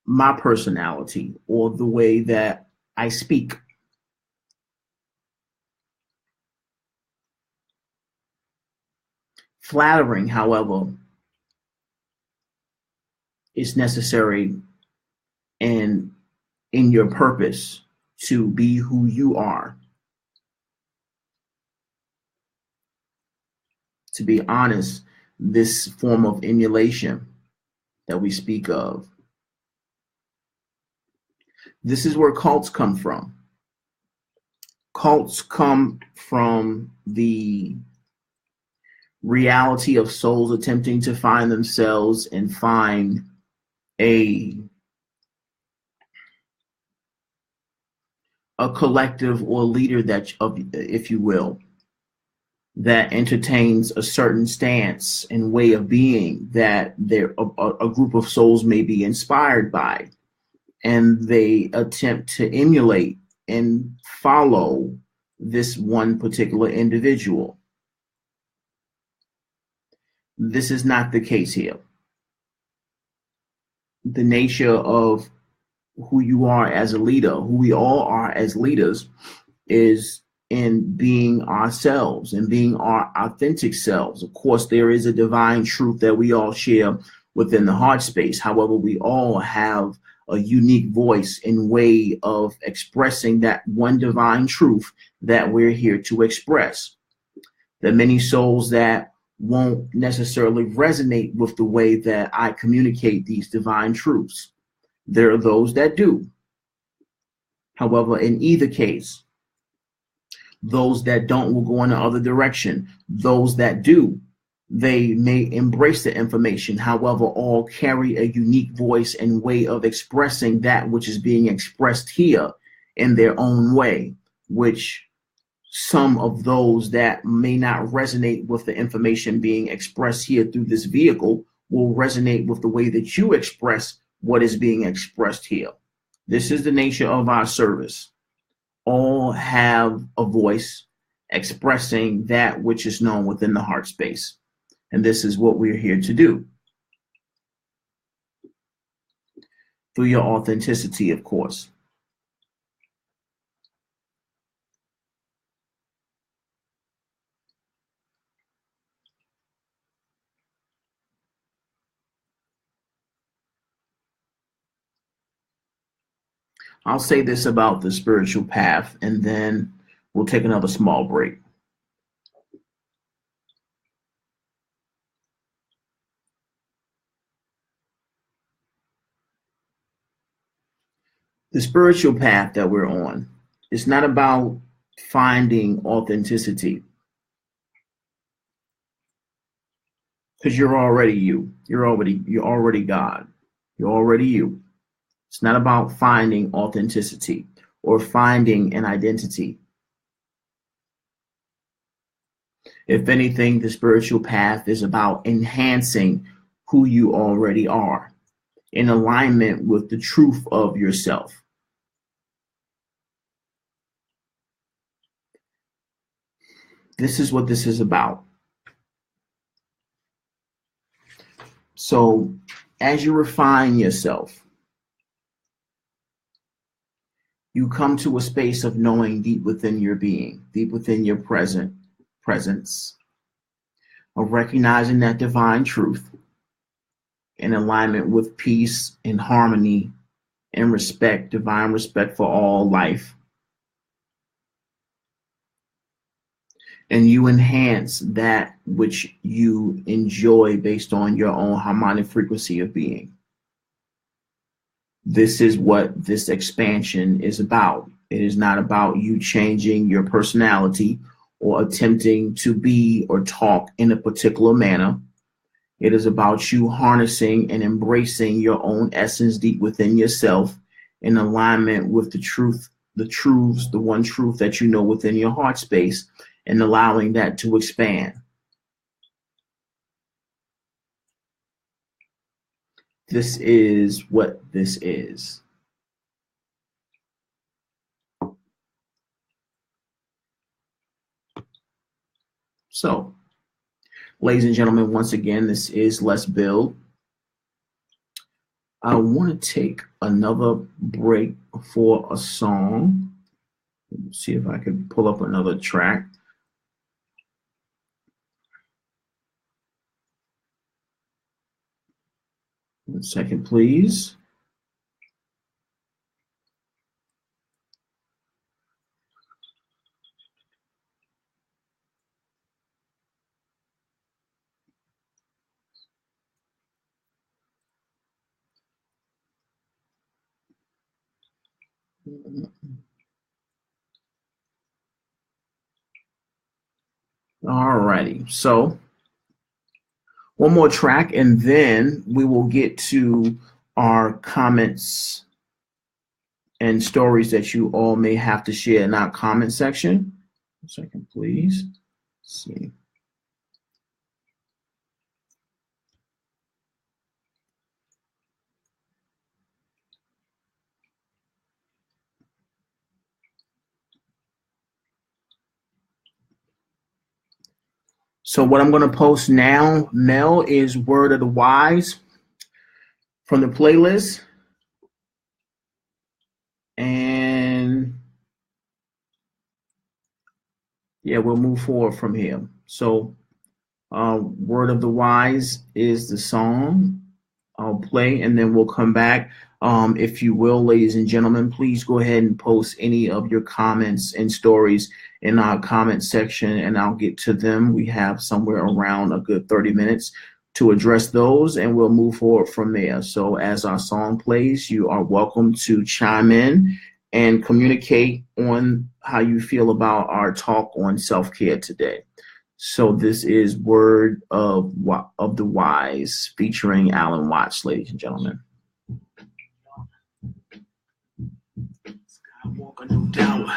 my personality or the way that I speak. Flattering, however, is necessary and in your purpose to be who you are. To be honest, this form of emulation that we speak of, this is where cults come from. Cults come from the reality of souls attempting to find themselves and find a collective or leader that, if you will, that entertains a certain stance and way of being that a group of souls may be inspired by, and they attempt to emulate and follow this one particular individual. This is not the case here. The nature of who you are as a leader, who we all are as leaders, is in being ourselves and being our authentic selves. Of course, there is a divine truth that we all share within the heart space. However, we all have a unique voice and way of expressing that one divine truth that we're here to express. There are many souls that won't necessarily resonate with the way that I communicate these divine truths. There are those that do. However, in either case, those that don't will go in the other direction. Those that do, they may embrace the information. However, all carry a unique voice and way of expressing that which is being expressed here in their own way, which some of those that may not resonate with the information being expressed here through this vehicle will resonate with the way that you express what is being expressed here. This is the nature of our service. All have a voice expressing that which is known within the heart space. And this is what we're here to do. Through your authenticity, of course. I'll say this about the spiritual path, and then we'll take another small break. The spiritual path that we're on is not about finding authenticity, because you're already you. You're already God. You're already you. It's not about finding authenticity or finding an identity. If anything, the spiritual path is about enhancing who you already are in alignment with the truth of yourself. This is what this is about. So as you refine yourself, you come to a space of knowing deep within your being, deep within your presence, of recognizing that divine truth in alignment with peace and harmony and respect, divine respect for all life. And you enhance that which you enjoy based on your own harmonic frequency of being. This is what this expansion is about. It is not about you changing your personality or attempting to be or talk in a particular manner. It is about you harnessing and embracing your own essence deep within yourself in alignment with the truth, the truths, the one truth that you know within your heart space, and allowing that to expand. This is what this is. So, ladies and gentlemen, once again, this is Let's Build. I want to take another break for a song. Let's see if I can pull up another track. One second, please. All righty. So one more track, and then we will get to our comments and stories that you all may have to share in our comment section. 1 second, please. Let's see. So what I'm going to post now, Mel, is Word of the Wise from the playlist. Yeah, we'll move forward from here. So, Word of the Wise is the song I'll play, and then we'll come back. If you will, ladies and gentlemen, please go ahead and post any of your comments and stories in our comment section, and I'll get to them. We have somewhere around a good 30 minutes to address those, and we'll move forward from there. So, as our song plays, you are welcome to chime in and communicate on how you feel about our talk on self-care today. So this is Word of the Wise featuring Alan Watts, ladies and gentlemen. Skywalker, no doubt.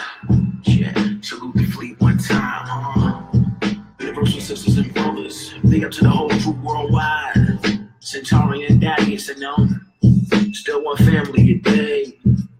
Yeah, salute the fleet one time, Universal sisters and brothers. Big up to the whole crew worldwide. Centaurian and Darius, you know. Still one family today.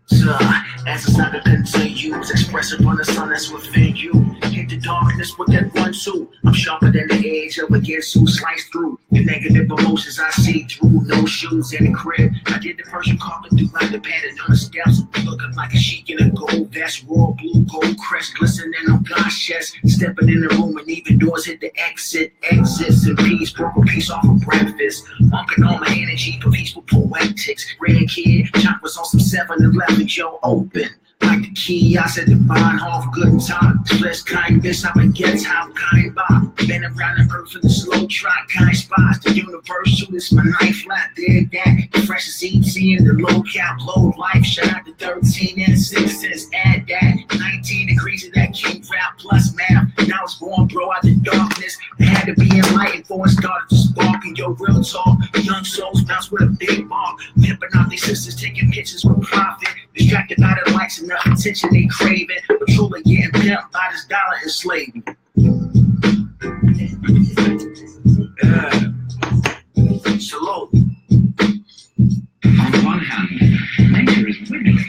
So, as the saga continues, expressive on the sun that's within you. Hit the darkness with that 1-2. I'm sharper than the edge of a Ginsu, slice through the negative emotions I see through. No shoes in the crib. I did the Persian carpet through like the pattern on the steps. Looking like a sheik in a gold vest, royal blue gold crest, glistening on God's chest. Stepping in the room and even doors hit the exit. Exits in peace, broke a piece off of breakfast. Bunking all my energy for peaceful poetics. Red kid, chakras on some 7-Eleven. Joe open like the key. I said divine half good and time. Less kindness, I forget how kind by. Been around the earth in the slow trot, kind spots. The universal is my knife flat. Did that. The fresh as ET in the low cap, low life. Shout out to 13 and 6 add that. 19 degrees of that king rap plus math. Now it's born, bro, out the darkness. I had to be enlightened before it started to spark. And yo, real talk. Young souls bounce with a big ball. Pimping out these sisters, taking pictures with profit. Distracted by the likes and the attention they craving, but truly getting pimped by this dollar enslaving. Salute. On the one hand, nature is wiggling.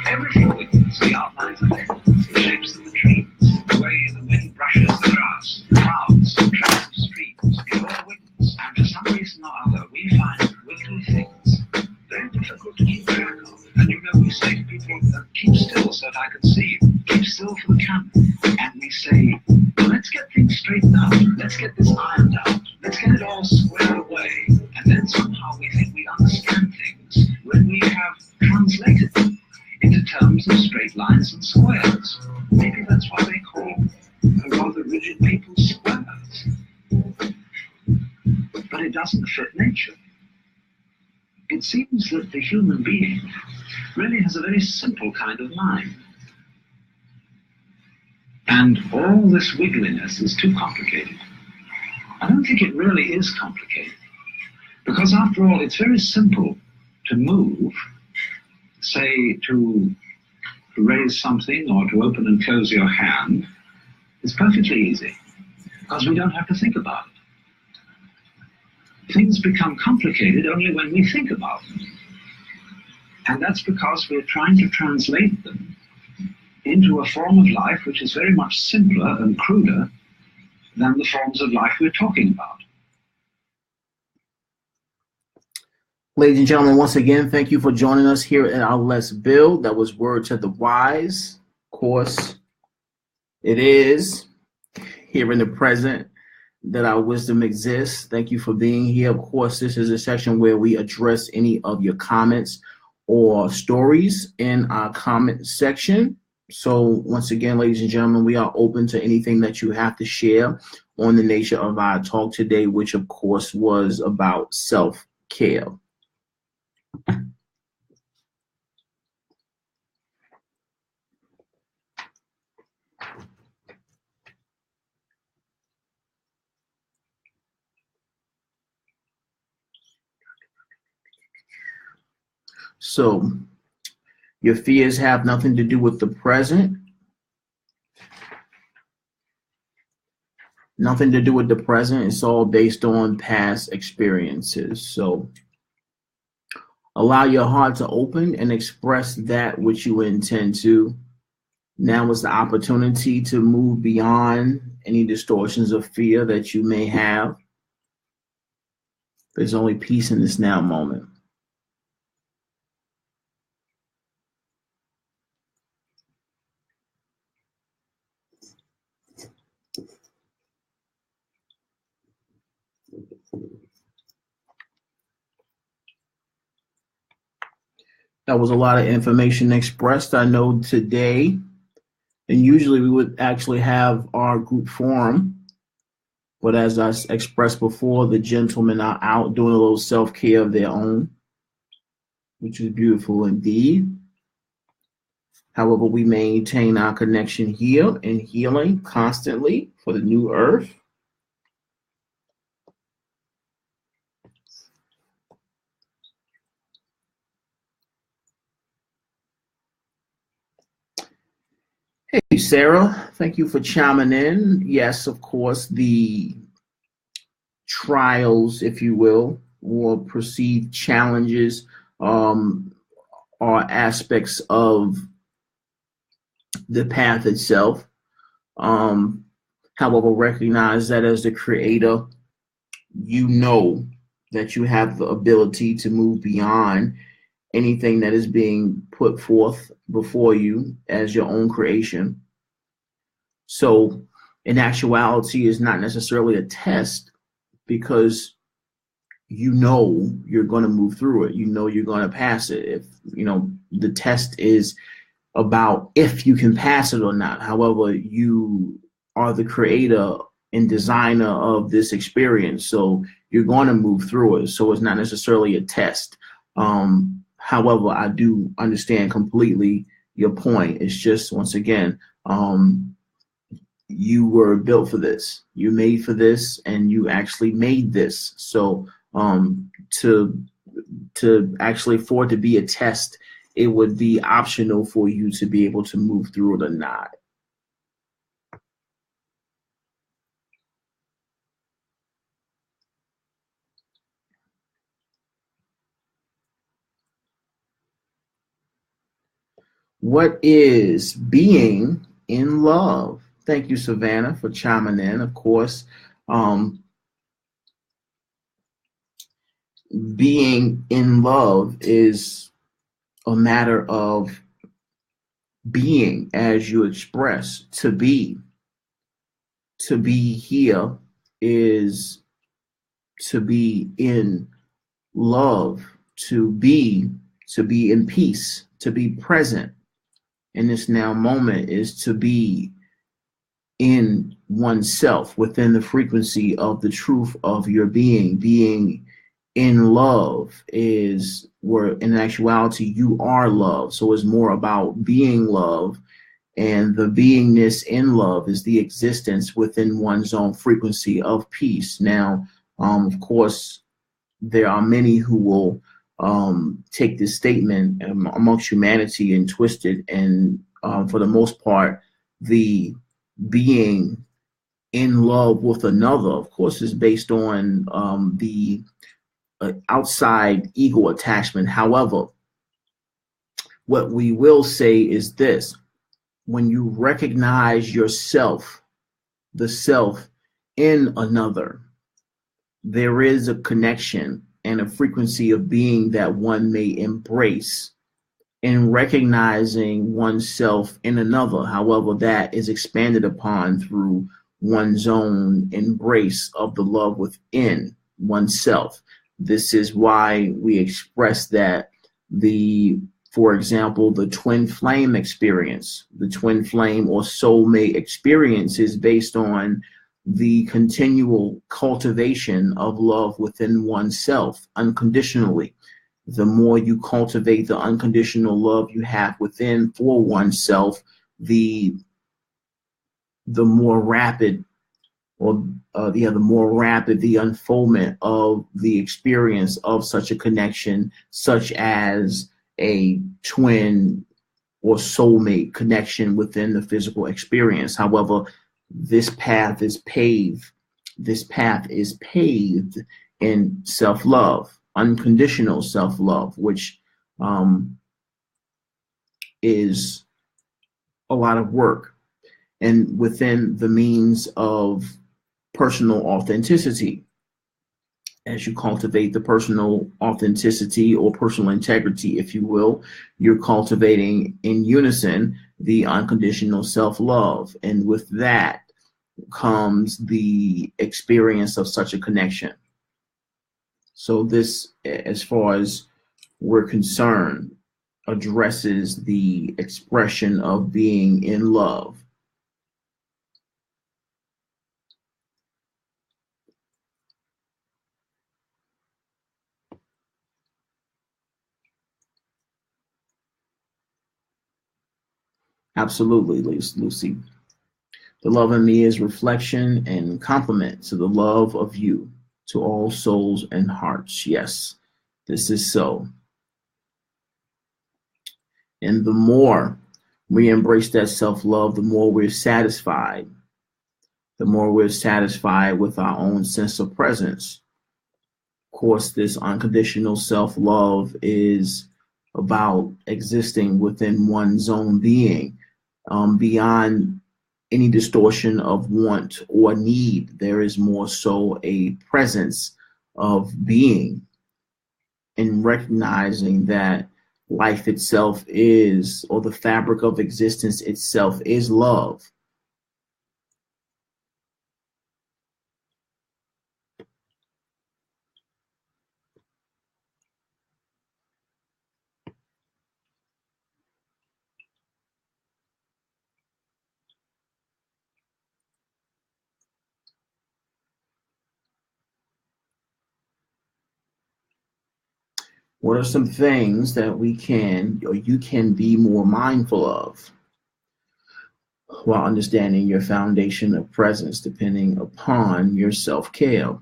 Everything wiggles. The outlines of it, the shapes of the trees, the way the wind brushes the grass, the clouds, the tracks of streams. It all wiggles. And for some reason or other, we find wiggly things very difficult to keep track of. And you know, we say to people, keep still so that I can see you. Keep still for the camera. And we say, well, let's get things straightened out. Let's get this ironed out. Let's get it all squared away. And then somehow we think we understand things when we have translated them into terms of straight lines and squares. Maybe that's why they call rather rigid people squares. But it doesn't fit nature. It seems that the human being really has a very simple kind of mind. And all this wiggliness is too complicated. I don't think it really is complicated. Because after all, it's very simple to move, say to raise something or to open and close your hand. It's perfectly easy because we don't have to think about it. Things become complicated only when we think about them. And that's because we're trying to translate them into a form of life which is very much simpler and cruder than the forms of life we're talking about. Ladies and gentlemen, once again, thank you for joining us here at our Let's Build. That was Words of the Wise. Of course, it is here in the present that our wisdom exists. Thank you for being here. Of course, this is a section where we address any of your comments or stories in our comment section. So once again, ladies and gentlemen, we are open to anything that you have to share on the nature of our talk today, which of course was about self-care. So your fears have nothing to do with the present. Nothing to do with the present. It's all based on past experiences. So allow your heart to open and express that which you intend to. Now is the opportunity to move beyond any distortions of fear that you may have. There's only peace in this now moment. That was a lot of information expressed. I know today, and usually we would actually have our group forum, but as I expressed before, the gentlemen are out doing a little self-care of their own, which is beautiful indeed. However, we maintain our connection here and healing constantly for the new earth. Hey, Sarah, thank you for chiming in. Yes, of course, the trials, if you will, or perceived challenges are aspects of the path itself. However, recognize that as the creator, you know that you have the ability to move beyond anything that is being put forth before you as your own creation. So in actuality, is not necessarily a test, because you know you're going to move through it. You know you're going to pass it. If the test is about if you can pass it or not. However, you are the creator and designer of this experience, so you're going to move through it. So it's not necessarily a test. However, I do understand completely your point. It's just, once again, you were built for this. You made for this, and you actually made this. So to actually, for it to be a test, it would be optional for you to be able to move through it or not. What is being in love? Thank you, Savannah, for chiming in. Of course, being in love is a matter of being, as you express, to be. To be here is to be in love, to be in peace, to be present in this now moment, is to be in oneself, within the frequency of the truth of your being. Being in love is where, in actuality, you are love. So it's more about being love, and the beingness in love is the existence within one's own frequency of peace. Now, of course, there are many who will take this statement amongst humanity and twist it, and for the most part, the being in love with another, of course, is based on the outside ego attachment. However, what we will say is this: when you recognize yourself, the self in another, there is a connection and a frequency of being that one may embrace in recognizing oneself in another. However, that is expanded upon through one's own embrace of the love within oneself. This is why we express that for example, the twin flame experience, the twin flame or soulmate experience, is based on the continual cultivation of love within oneself unconditionally. The more you cultivate the unconditional love you have within for oneself, the more rapid, the more rapid the unfoldment of the experience of such a connection, such as a twin or soulmate connection within the physical experience. However, this path is paved in self-love, unconditional self-love, which is a lot of work, and within the means of personal authenticity. As you cultivate the personal authenticity or personal integrity, if you will, you're cultivating in unison the unconditional self-love, and with that comes the experience of such a connection. So this, as far as we're concerned, addresses the expression of being in love. Absolutely, Lucy. The love in me is reflection and complement to the love of you, to all souls and hearts. Yes, this is so. And the more we embrace that self love, the more we're satisfied, the more we're satisfied with our own sense of presence. Of course, this unconditional self love is about existing within one's own being, beyond any distortion of want or need. There is more so a presence of being, in recognizing that life itself is, or the fabric of existence itself is love. What are some things that we can, or you can be more mindful of while understanding your foundation of presence, depending upon your self care?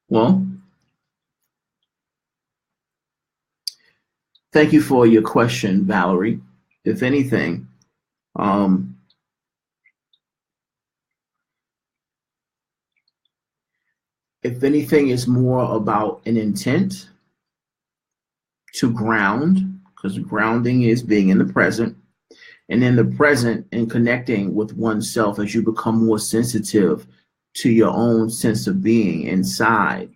Well, thank you for your question, Valerie. If anything, um, if anything, is more about an intent to ground, because grounding is being in the present, and in the present and connecting with oneself as you become more sensitive to your own sense of being inside,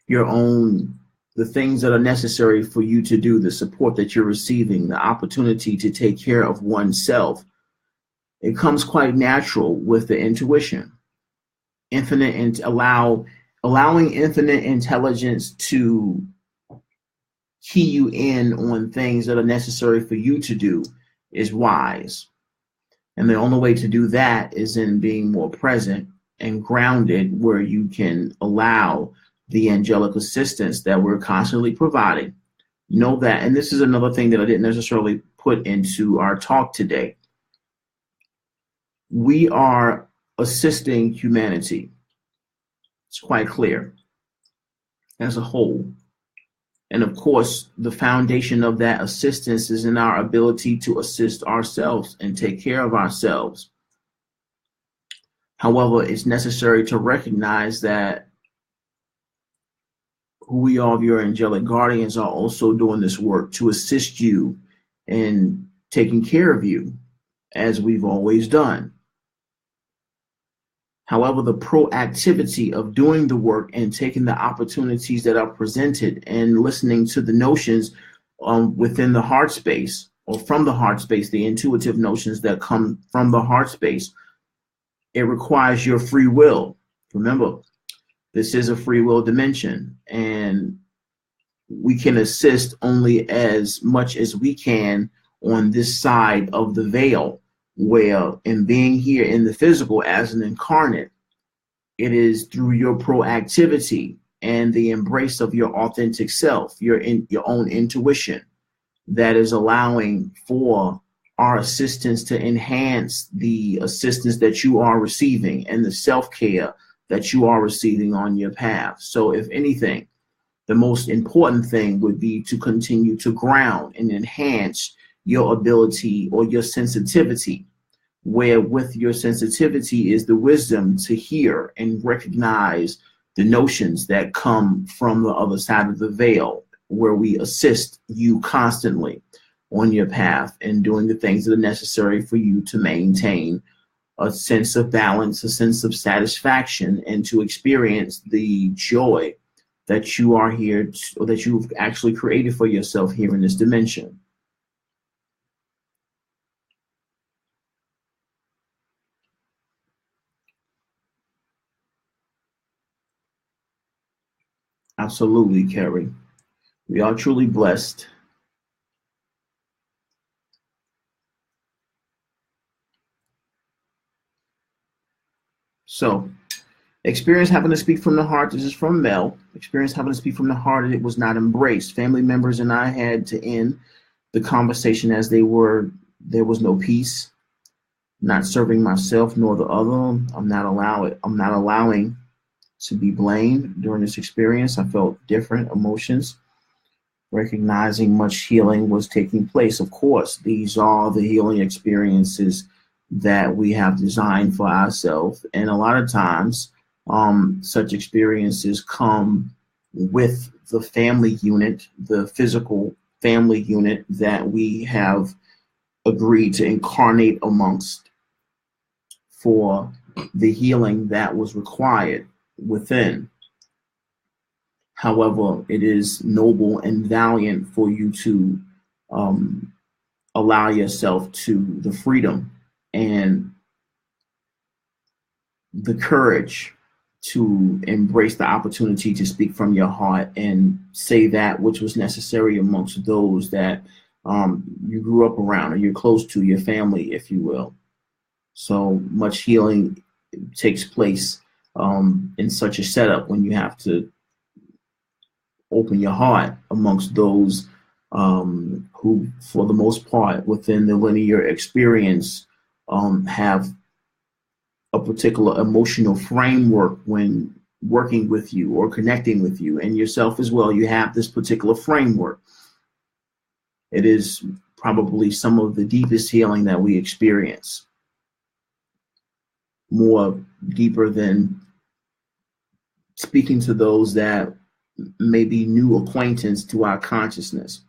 your own, the things that are necessary for you to do, the support that you're receiving, the opportunity to take care of oneself. It comes quite natural with the intuition, infinite, and allowing infinite intelligence to key you in on things that are necessary for you to do is wise. And the only way to do that is in being more present and grounded, where you can allow the angelic assistance that we're constantly providing. Know that, and this is another thing that I didn't necessarily put into our talk today. We are assisting humanity. It's quite clear as a whole. And of course, the foundation of that assistance is in our ability to assist ourselves and take care of ourselves. However, it's necessary to recognize that who we are, your angelic guardians, are also doing this work to assist you in taking care of you, as we've always done. However, the proactivity of doing the work and taking the opportunities that are presented and listening to the notions within the heart space, or from the heart space, the intuitive notions that come from the heart space, it requires your free will. Remember, this is a free will dimension, and we can assist only as much as we can on this side of the veil, where in being here in the physical as an incarnate, it is through your proactivity and the embrace of your authentic self, your own intuition, that is allowing for our assistance to enhance the assistance that you are receiving and the self-care that you are receiving on your path. So if anything, the most important thing would be to continue to ground and enhance your ability or your sensitivity, where with your sensitivity is the wisdom to hear and recognize the notions that come from the other side of the veil, where we assist you constantly on your path and doing the things that are necessary for you to maintain a sense of balance, a sense of satisfaction, and to experience the joy that you are here, or that you've actually created for yourself here in this dimension. Absolutely, Kerry. We are truly blessed. So, experience having to speak from the heart. This is from Vell. Experience having to speak from the heart, and it was not embraced. Family members and I had to end the conversation as they were. There was no peace. Not serving myself nor the other. I'm not allowing to be blamed during this experience. I felt different emotions, recognizing much healing was taking place. Of course, these are the healing experiences that we have designed for ourselves. And a lot of times, such experiences come with the family unit, the physical family unit that we have agreed to incarnate amongst for the healing that was required within. However, it is noble and valiant for you to um, allow yourself to the freedom and the courage to embrace the opportunity to speak from your heart and say that which was necessary amongst those that you grew up around or you're close to, your family, if you will. So much healing takes place in such a setup when you have to open your heart amongst those who, for the most part, within the linear experience, have a particular emotional framework when working with you or connecting with you, and yourself as well. You have this particular framework. It is probably some of the deepest healing that we experience, more deeper than speaking to those that may be new acquaintance to our consciousness.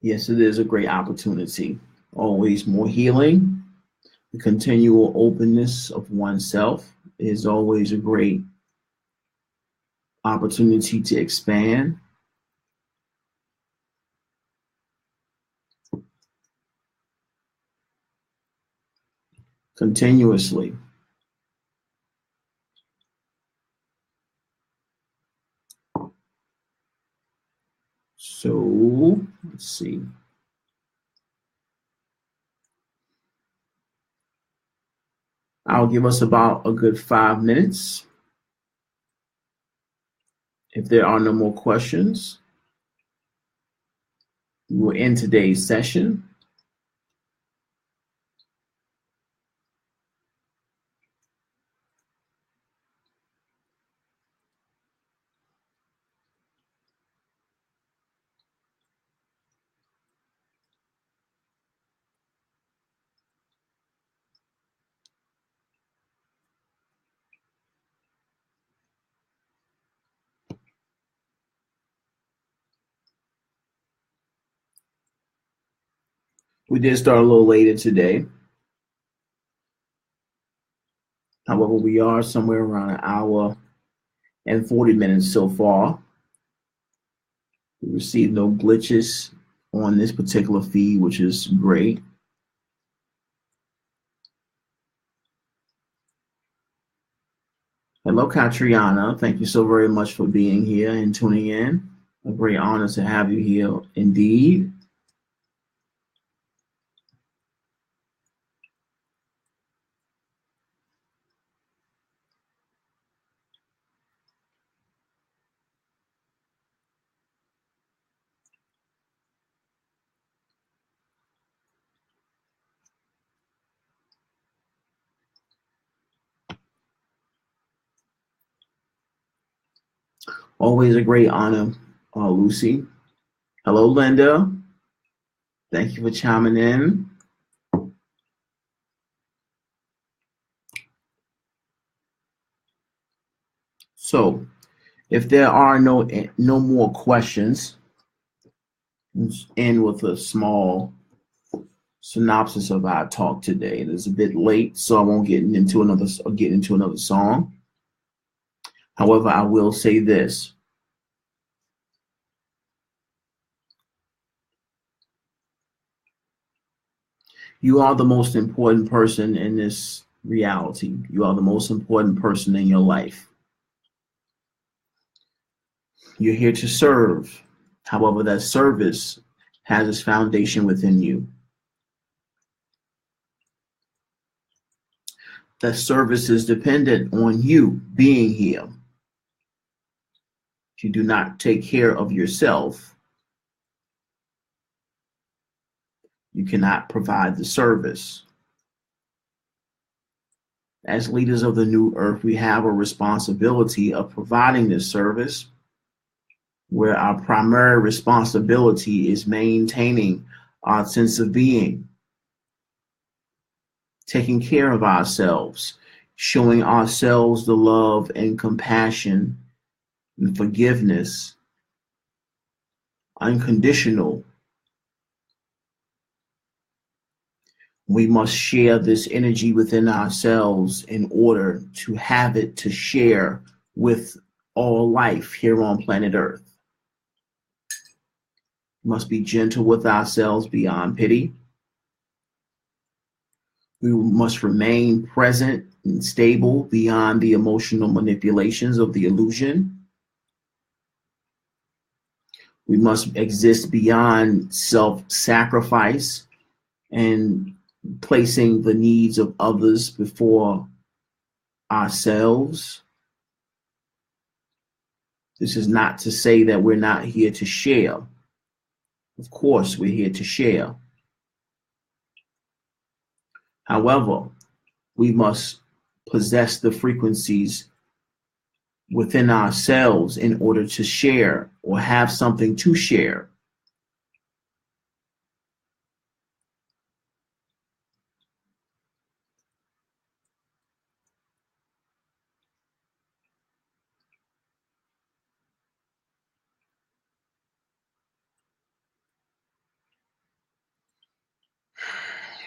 Yes, it is a great opportunity. Always more healing. The continual openness of oneself is always a great opportunity to expand continuously. So let's see. I'll give us about a good 5 minutes. If there are no more questions, we will end today's session. We did start a little later today. However, we are somewhere around an hour and 40 minutes so far. We received no glitches on this particular feed, which is great. Hello, Katriana. Thank you so very much for being here and tuning in. A great honor to have you here indeed. Always a great honor, Lucy. Hello, Linda. Thank you for chiming in. So, if there are no more questions, let's end with a small synopsis of our talk today. It is a bit late, so I won't get into another song. However, I will say this. You are the most important person in this reality. You are the most important person in your life. You're here to serve. However, that service has its foundation within you. That service is dependent on you being here. If you do not take care of yourself, you cannot provide the service. As leaders of the new earth, we have a responsibility of providing this service, where our primary responsibility is maintaining our sense of being, taking care of ourselves, showing ourselves the love and compassion and forgiveness, unconditional. We must share this energy within ourselves in order to have it to share with all life here on planet Earth. We must be gentle with ourselves beyond pity. We must remain present and stable beyond the emotional manipulations of the illusion. We must exist beyond self-sacrifice and placing the needs of others before ourselves. This is not to say that we're not here to share. Of course, we're here to share. However, we must possess the frequencies within ourselves in order to share or have something to share.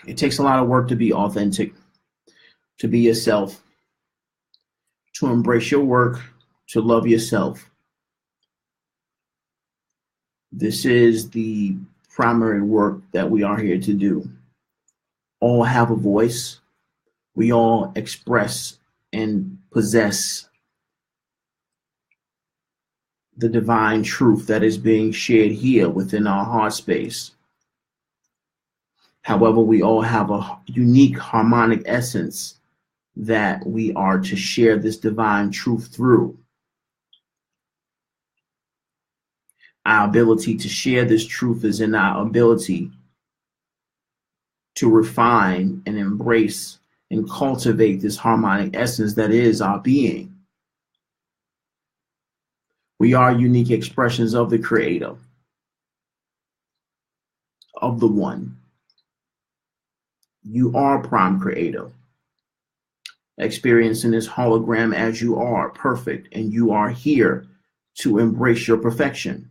It takes a lot of work to be authentic, to be yourself, to embrace your work, to love yourself. This is the primary work that we are here to do. All have a voice. We all express and possess the divine truth that is being shared here within our heart space. However, we all have a unique harmonic essence that we are to share this divine truth through. Our ability to share this truth is in our ability to refine and embrace and cultivate this harmonic essence that is our being. We are unique expressions of the Creator, of the One. You are Prime Creator, experiencing this hologram as you are, perfect, and you are here to embrace your perfection.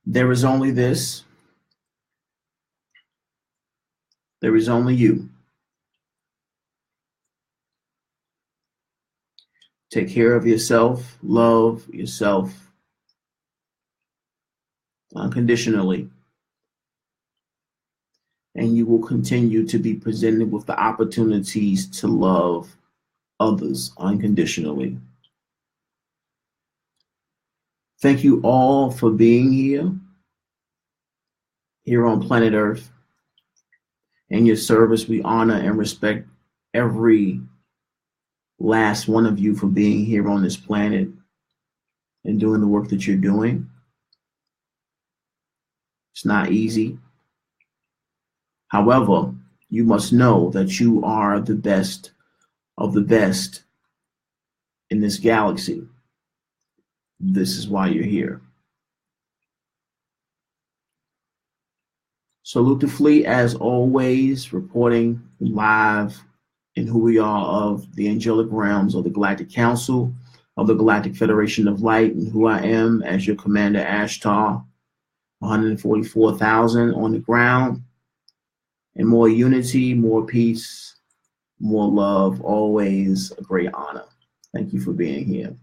There is only this. There is only you. Take care of yourself, love yourself unconditionally, and you will continue to be presented with the opportunities to love others unconditionally. Thank you all for being here on planet Earth. In your service, we honor and respect every last one of you for being here on this planet and doing the work that you're doing. It's not easy. However, you must know that you are the best of the best in this galaxy. This is why you're here. Salute the fleet, as always, reporting live in who we are of the angelic realms of the Galactic Council of the Galactic Federation of Light, and who I am as your Commander Ashtar, 144,000 on the ground, and more unity, more peace, more love, always a great honor. Thank you for being here.